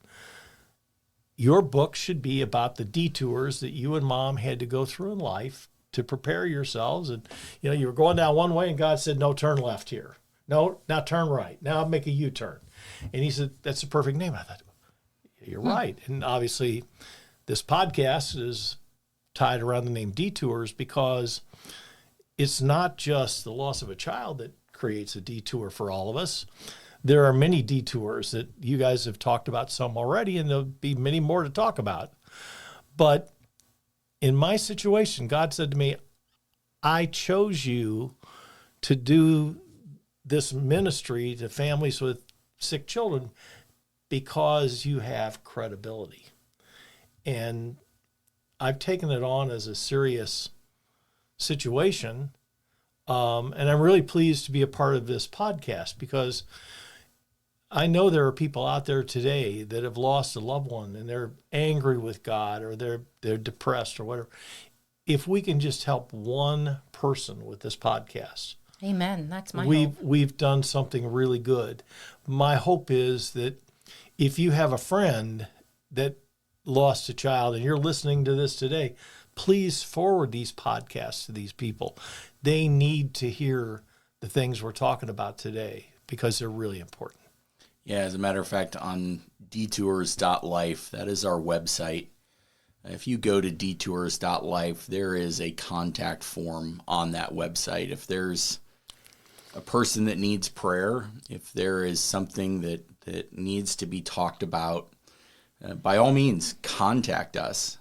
your book should be about the detours that you and Mom had to go through in life to prepare yourselves. And, you were going down one way and God said, no, turn left here. No, now turn right. Now make a U-turn. And he said, that's the perfect name. I thought, you're right. And obviously this podcast is tied around the name Detours because it's not just the loss of a child that creates a detour for all of us. There are many detours that you guys have talked about some already, and there'll be many more to talk about. But in my situation, God said to me, I chose you to do this ministry to families with sick children because you have credibility. And I've taken it on as a serious situation. And I'm really pleased to be a part of this podcast because I know there are people out there today that have lost a loved one and they're angry with God or they're depressed or whatever. If we can just help one person with this podcast, amen. That's my hope. We've done something really good. My hope is that if you have a friend that lost a child and you're listening to this today, please forward these podcasts to these people. They need to hear the things we're talking about today because they're really important. Yeah, as a matter of fact, on detours.life, that is our website. If you go to detours.life, there is a contact form on that website. If there's a person that needs prayer, if there is something that needs to be talked about, by all means, contact us.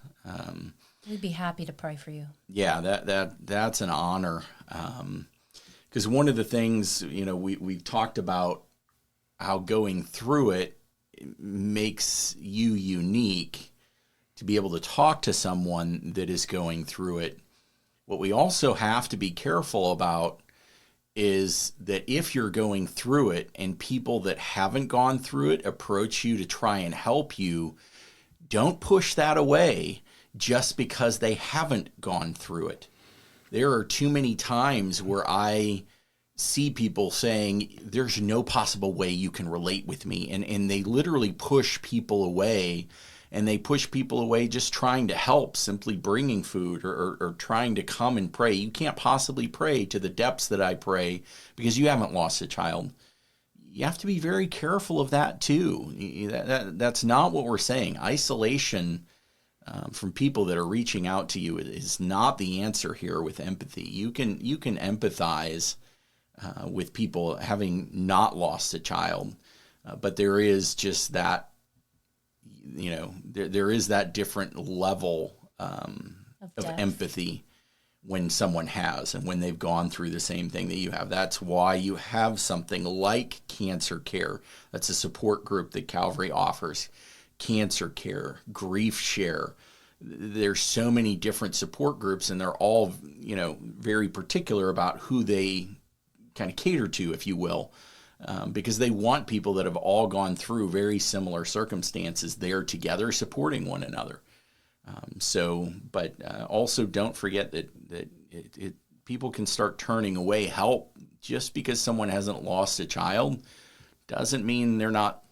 We'd be happy to pray for you. Yeah, that's an honor. Because one of the things, we've talked about how going through it makes you unique to be able to talk to someone that is going through it. What we also have to be careful about is that if you're going through it and people that haven't gone through it approach you to try and help you, don't push that away just because they haven't gone through it. There are too many times where I see people saying, there's no possible way you can relate with me. And they literally push people away, and they push people away just trying to help, simply bringing food or trying to come and pray. You can't possibly pray to the depths that I pray because you haven't lost a child. You have to be very careful of that too. That's not what we're saying. Isolation from people that are reaching out to you is not the answer here with empathy. You can empathize with people having not lost a child, but there is just that, there is that different level of empathy when someone has and when they've gone through the same thing that you have. That's why you have something like Cancer Care. That's a support group that Calvary offers. Cancer Care, Grief Share. There's so many different support groups, and they're all, very particular about who they kind of cater to, if you will, because they want people that have all gone through very similar circumstances there together supporting one another. But also don't forget that people can start turning away help just because someone hasn't lost a child. Doesn't mean they're not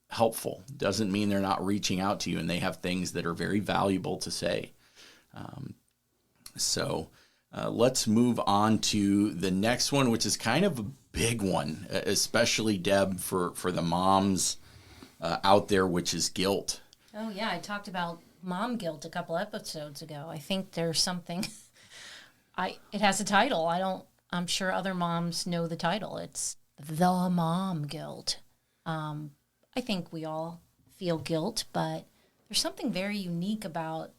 helpful. Doesn't mean they're not reaching out to you and they have things that are very valuable to say. Let's move on to the next one, which is kind of a big one, especially, Deb, for the moms out there, which is guilt. Oh, yeah. I talked about mom guilt a couple episodes ago. I think there's something, it has a title. I'm sure other moms know the title. It's The Mom Guilt. I think we all feel guilt, but there's something very unique about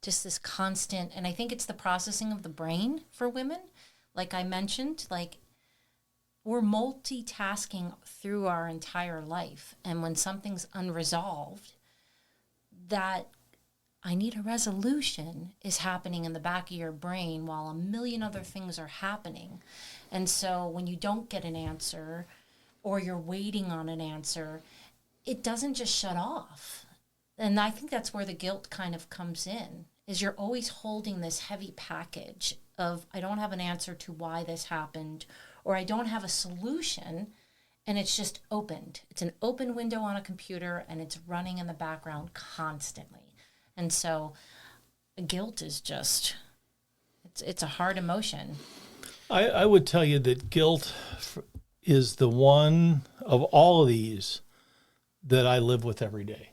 just this constant, and I think it's the processing of the brain for women. Like I mentioned, we're multitasking through our entire life. And when something's unresolved, that I need a resolution is happening in the back of your brain while a million other things are happening. And so when you don't get an answer or you're waiting on an answer, it doesn't just shut off. And I think that's where the guilt kind of comes in, is you're always holding this heavy package of, I don't have an answer to why this happened, or I don't have a solution, and it's just opened. It's an open window on a computer, and it's running in the background constantly. And so guilt is just, it's a hard emotion. I would tell you that guilt is the one of all of these that I live with every day.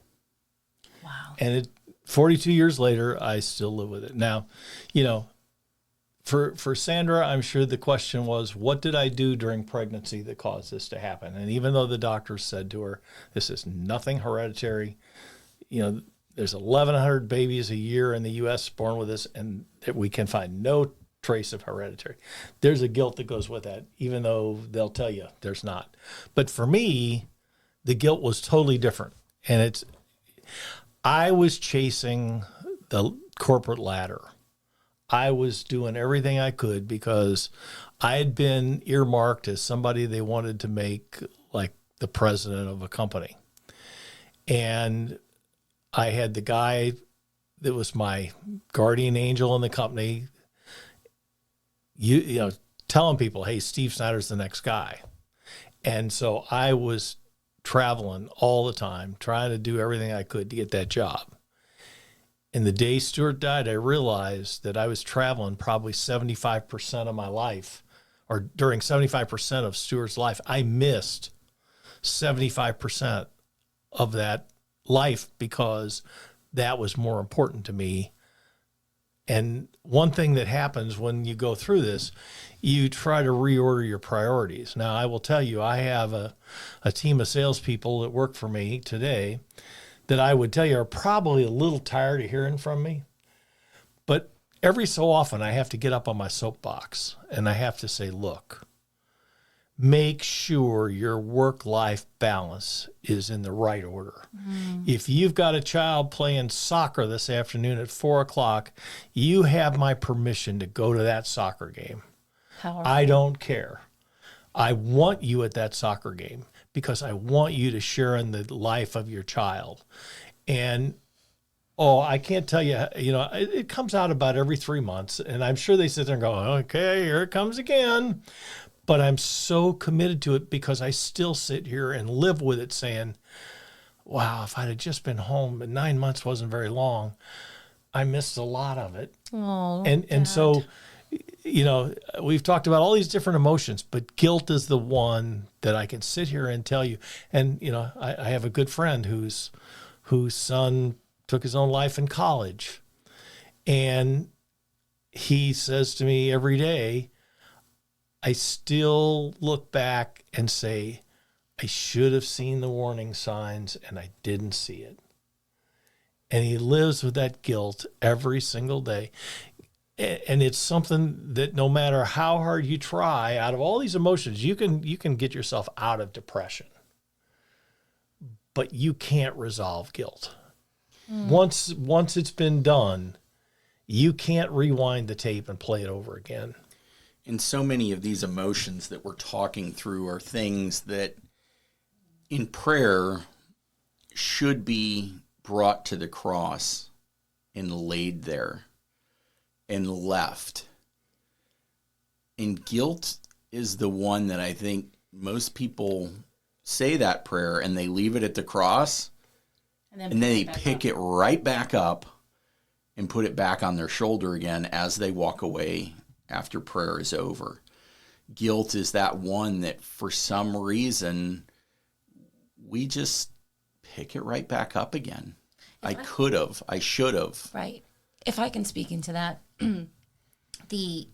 Wow. And 42 years later, I still live with it. Now, for Sandra, I'm sure the question was, what did I do during pregnancy that caused this to happen? And even though the doctors said to her, this is nothing hereditary, there's 1,100 babies a year in the U.S. born with this, and that we can find no trace of hereditary. There's a guilt that goes with that, even though they'll tell you there's not. But for me, the guilt was totally different. And I was chasing the corporate ladder. I was doing everything I could because I had been earmarked as somebody they wanted to make like the president of a company. And I had the guy that was my guardian angel in the company, telling people, hey, Steve Snyder's the next guy. And so I was traveling all the time, trying to do everything I could to get that job. And the day Stuart died, I realized that I was traveling probably 75% of my life, or during 75% of Stuart's life, I missed 75% of that life because that was more important to me. And one thing that happens when you go through this, you try to reorder your priorities. Now, I will tell you, I have a team of salespeople that work for me today that I would tell you are probably a little tired of hearing from me. But every so often, I have to get up on my soapbox and I have to say, look, make sure your work-life balance is in the right order. If you've got a child playing soccer this afternoon at 4:00, you have my permission to go to that soccer game. Powerful. I don't care. I want you at that soccer game because I want you to share in the life of your child. And I can't tell you, it comes out about every 3 months, and I'm sure they sit there and go, okay, here it comes again. But I'm so committed to it because I still sit here and live with it saying, wow, if I'd have just been home, but 9 months wasn't very long. I missed a lot of it. Oh, And so, we've talked about all these different emotions, but guilt is the one that I can sit here and tell you. And, I have a good friend whose son took his own life in college. And he says to me every day, I still look back and say, I should have seen the warning signs and I didn't see it. And he lives with that guilt every single day. And it's something that no matter how hard you try, out of all these emotions, you can get yourself out of depression. But you can't resolve guilt. Once it's been done, you can't rewind the tape and play it over again. And so many of these emotions that we're talking through are things that in prayer should be brought to the cross and laid there and left. And guilt is the one that I think most people say that prayer and they leave it at the cross and then they pick it right back up and put it back on their shoulder again as they walk away after prayer is over. Guilt is that one that for some reason we just pick it right back up again. I should have. Right. If I can speak into that, the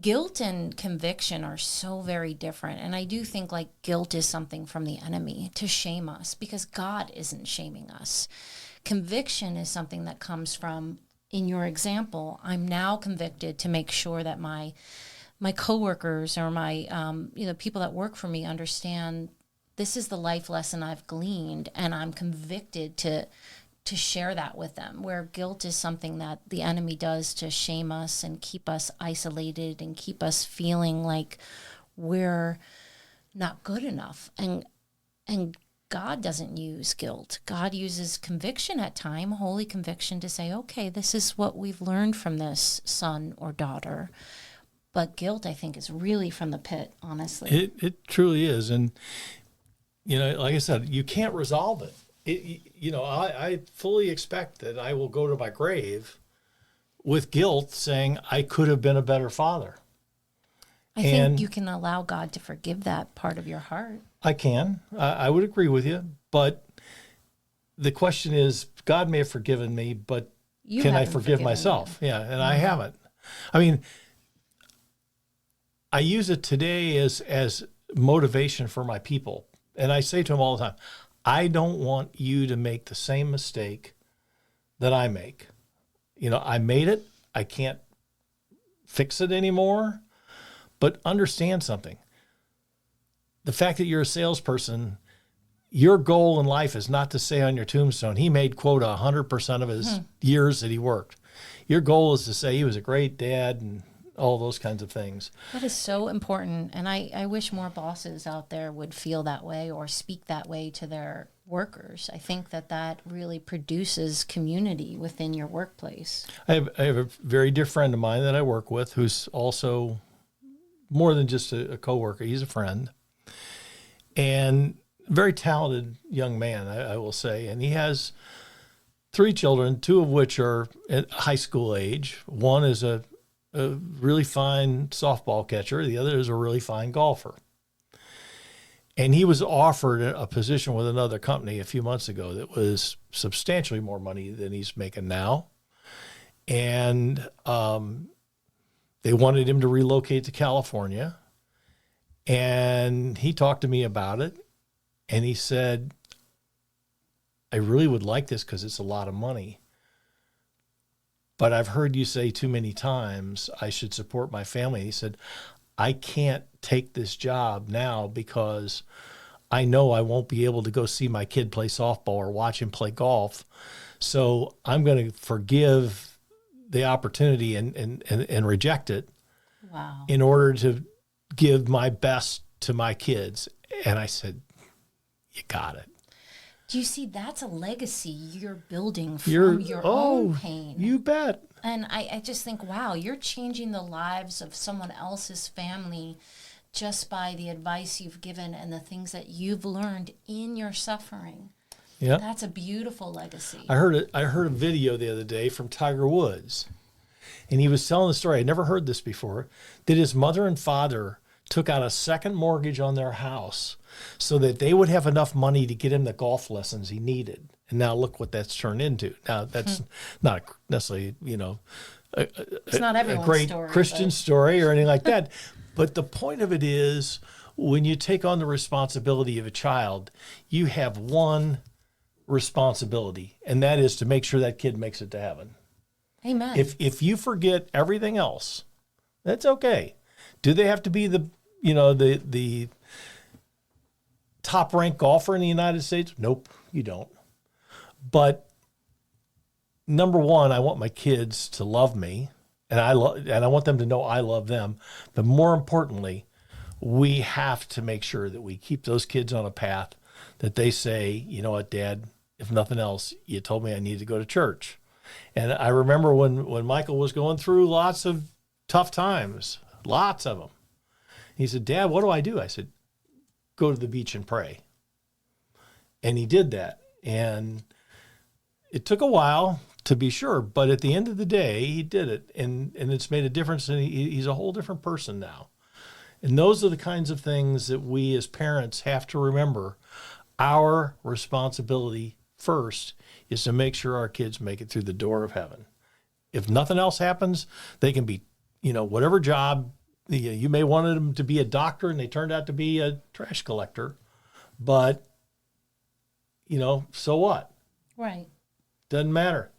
guilt and conviction are so very different. And I do think like guilt is something from the enemy to shame us because God isn't shaming us. Conviction is something that comes from, in your example, I'm now convicted to make sure that my coworkers or my people that work for me understand this is the life lesson I've gleaned, and I'm convicted to share that with them. Where guilt is something that the enemy does to shame us and keep us isolated and keep us feeling like we're not good enough. And God doesn't use guilt. God uses conviction at time, holy conviction, to say, okay, this is what we've learned from this son or daughter. But guilt, I think, is really from the pit, honestly. It truly is. And, like I said, you can't resolve it. I fully expect that I will go to my grave with guilt saying I could have been a better father. I think you can allow God to forgive that part of your heart. I can. I would agree with you. But the question is, God may have forgiven me, but can I forgive myself? Yeah, and I haven't. I mean, I use it today as motivation for my people. And I say to them all the time, I don't want you to make the same mistake that I make. I made it. I can't fix it anymore. But understand something. The fact that you're a salesperson, your goal in life is not to say on your tombstone, he made, quote, 100% of his years that he worked. Your goal is to say he was a great dad and all those kinds of things. That is so important. And I wish more bosses out there would feel that way or speak that way to their workers. I think that really produces community within your workplace. I have a very dear friend of mine that I work with who's also more than just a coworker. He's a friend. And very talented young man, I will say. And he has three children, two of which are at high school age. One is a really fine softball catcher. The other is a really fine golfer. And he was offered a position with another company a few months ago that was substantially more money than he's making now. And they wanted him to relocate to California. And he talked to me about it. And he said, I really would like this because it's a lot of money. But I've heard you say too many times I should support my family. He said, I can't take this job now because I know I won't be able to go see my kid play softball or watch him play golf. So I'm going to forgive the opportunity and reject it. Wow. In order to give my best to my kids. And I said, you got it. Do you see, that's a legacy you're building from your own pain. You bet. And I just think, wow, you're changing the lives of someone else's family just by the advice you've given and the things that you've learned in your suffering. Yeah. That's a beautiful legacy. I heard a video the other day from Tiger Woods. And he was telling the story, I'd never heard this before, that his mother and father took out a second mortgage on their house so that they would have enough money to get him the golf lessons he needed. And now look what that's turned into. Now, that's not necessarily, It's not everyone's a great story, Christian story or anything like that. But the point of it is, when you take on the responsibility of a child, you have one responsibility, and that is to make sure that kid makes it to heaven. Amen. If you forget everything else, that's okay. Do they have to be the top ranked golfer in the United States? Nope, you don't. But number one, I want my kids to love me, and I want them to know I love them. But more importantly, we have to make sure that we keep those kids on a path that they say, you know what, Dad, if nothing else, you told me I needed to go to church. And I remember when Michael was going through lots of tough times, lots of them. He said, Dad, what do I do? I said, go to the beach and pray. And he did that. And it took a while, to be sure, but at the end of the day, he did it. And it's made a difference, and he's a whole different person now. And those are the kinds of things that we as parents have to remember. Our responsibility first is to make sure our kids make it through the door of heaven. If nothing else happens, they can be, whatever job. You may want them to be a doctor and they turned out to be a trash collector. But, so what? Right. Doesn't matter.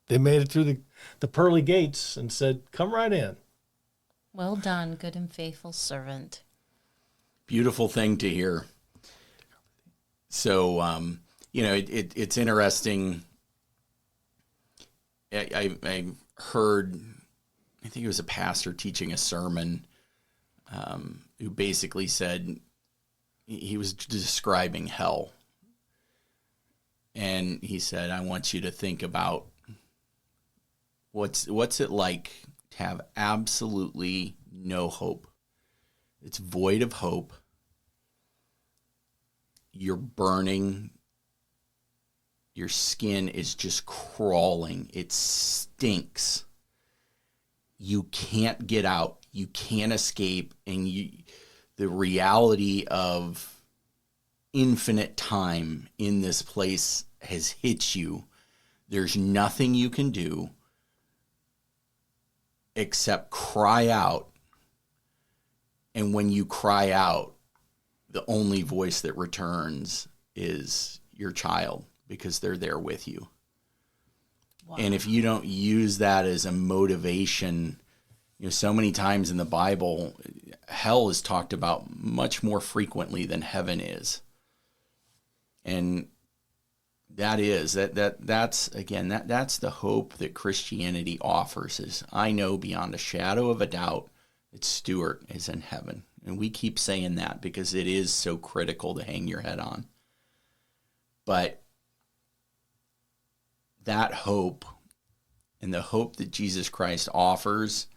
They made it through the pearly gates and said, come right in. Well done, good and faithful servant. Beautiful thing to hear. So, it's interesting. I heard, I think it was a pastor teaching a sermon who basically said he was describing hell. And he said, I want you to think about what's it like to have absolutely no hope. It's void of hope. You're burning. Your skin is just crawling. It stinks. You can't get out. You can't escape. And the reality of infinite time in this place has hit you. There's nothing you can do except cry out. And when you cry out, the only voice that returns is your child, because they're there with you. Wow. And if you don't use that as a motivation, so many times in the Bible, hell is talked about much more frequently than heaven is. And that's the hope that Christianity offers. Is I know beyond a shadow of a doubt that Stuart is in heaven. And we keep saying that because it is so critical to hang your head on. But that hope and the hope that Jesus Christ offers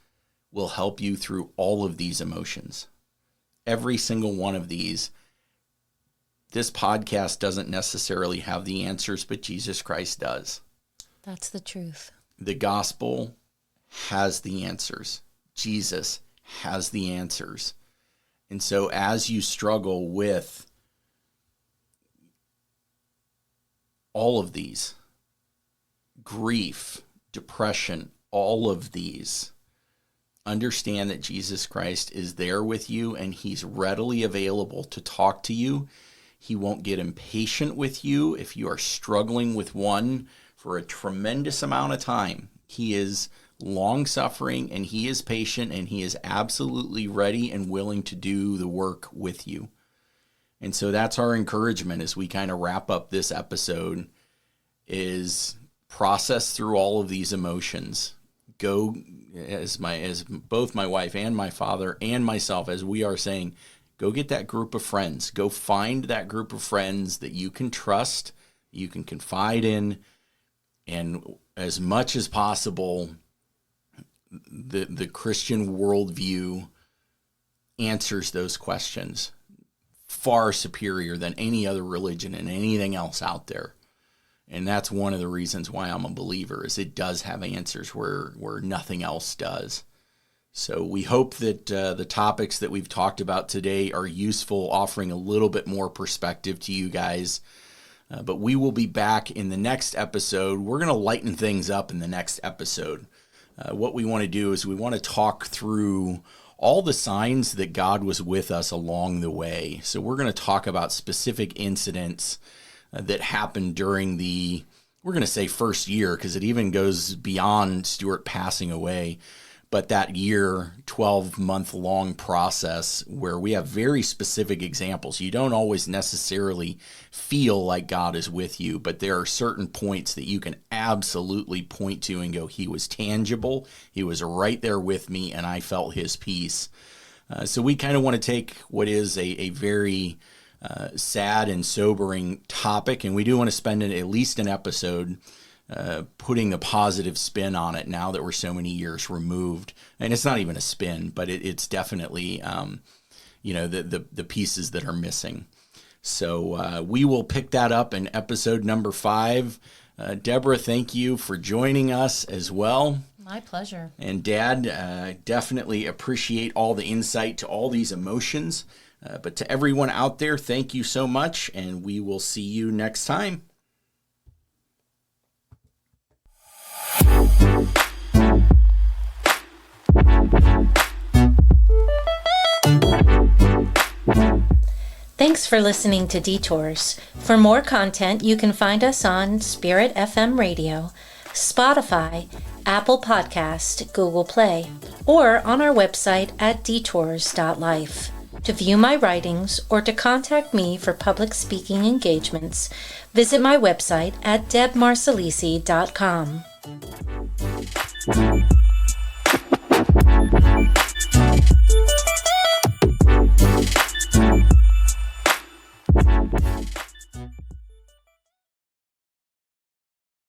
will help you through all of these emotions. Every single one of these. This podcast doesn't necessarily have the answers, but Jesus Christ does. That's the truth. The gospel has the answers. Jesus has the answers. And so as you struggle with all of these, grief, depression, all of these, understand that Jesus Christ is there with you and he's readily available to talk to you. He won't get impatient with you if you are struggling with one for a tremendous amount of time. He is long-suffering and he is patient and he is absolutely ready and willing to do the work with you. And so that's our encouragement as we kind of wrap up this episode, is process through all of these emotions. Go, as both my wife and my father and myself, as we are saying, go get that group of friends. Go find that group of friends that you can trust, you can confide in, and as much as possible, the Christian worldview answers those questions far superior than any other religion and anything else out there. And that's one of the reasons why I'm a believer, is it does have answers where nothing else does. So we hope that the topics that we've talked about today are useful, offering a little bit more perspective to you guys. But we will be back in the next episode. We're going to lighten things up in the next episode. What we want to do is we want to talk through all the signs that God was with us along the way. So we're going to talk about specific incidents that happened during the, we're going to say first year, because it even goes beyond Stuart passing away. But that year, 12-month-long process where we have very specific examples. You don't always necessarily feel like God is with you, but there are certain points that you can absolutely point to and go, he was tangible, he was right there with me, and I felt his peace. So we kind of want to take what is a very sad and sobering topic, and we do want to spend at least an episode putting a positive spin on it now that we're so many years removed. And it's not even a spin, but it's definitely, the pieces that are missing. So we will pick that up in episode number 5. Deborah, thank you for joining us as well. My pleasure. And Dad, definitely appreciate all the insight to all these emotions. But to everyone out there, thank you so much, and we will see you next time. Thanks for listening to Detours. For more content, you can find us on Spirit FM Radio, Spotify, Apple Podcast, Google Play, or on our website at detours.life. To view my writings or to contact me for public speaking engagements, visit my website at debmarsalisi.com.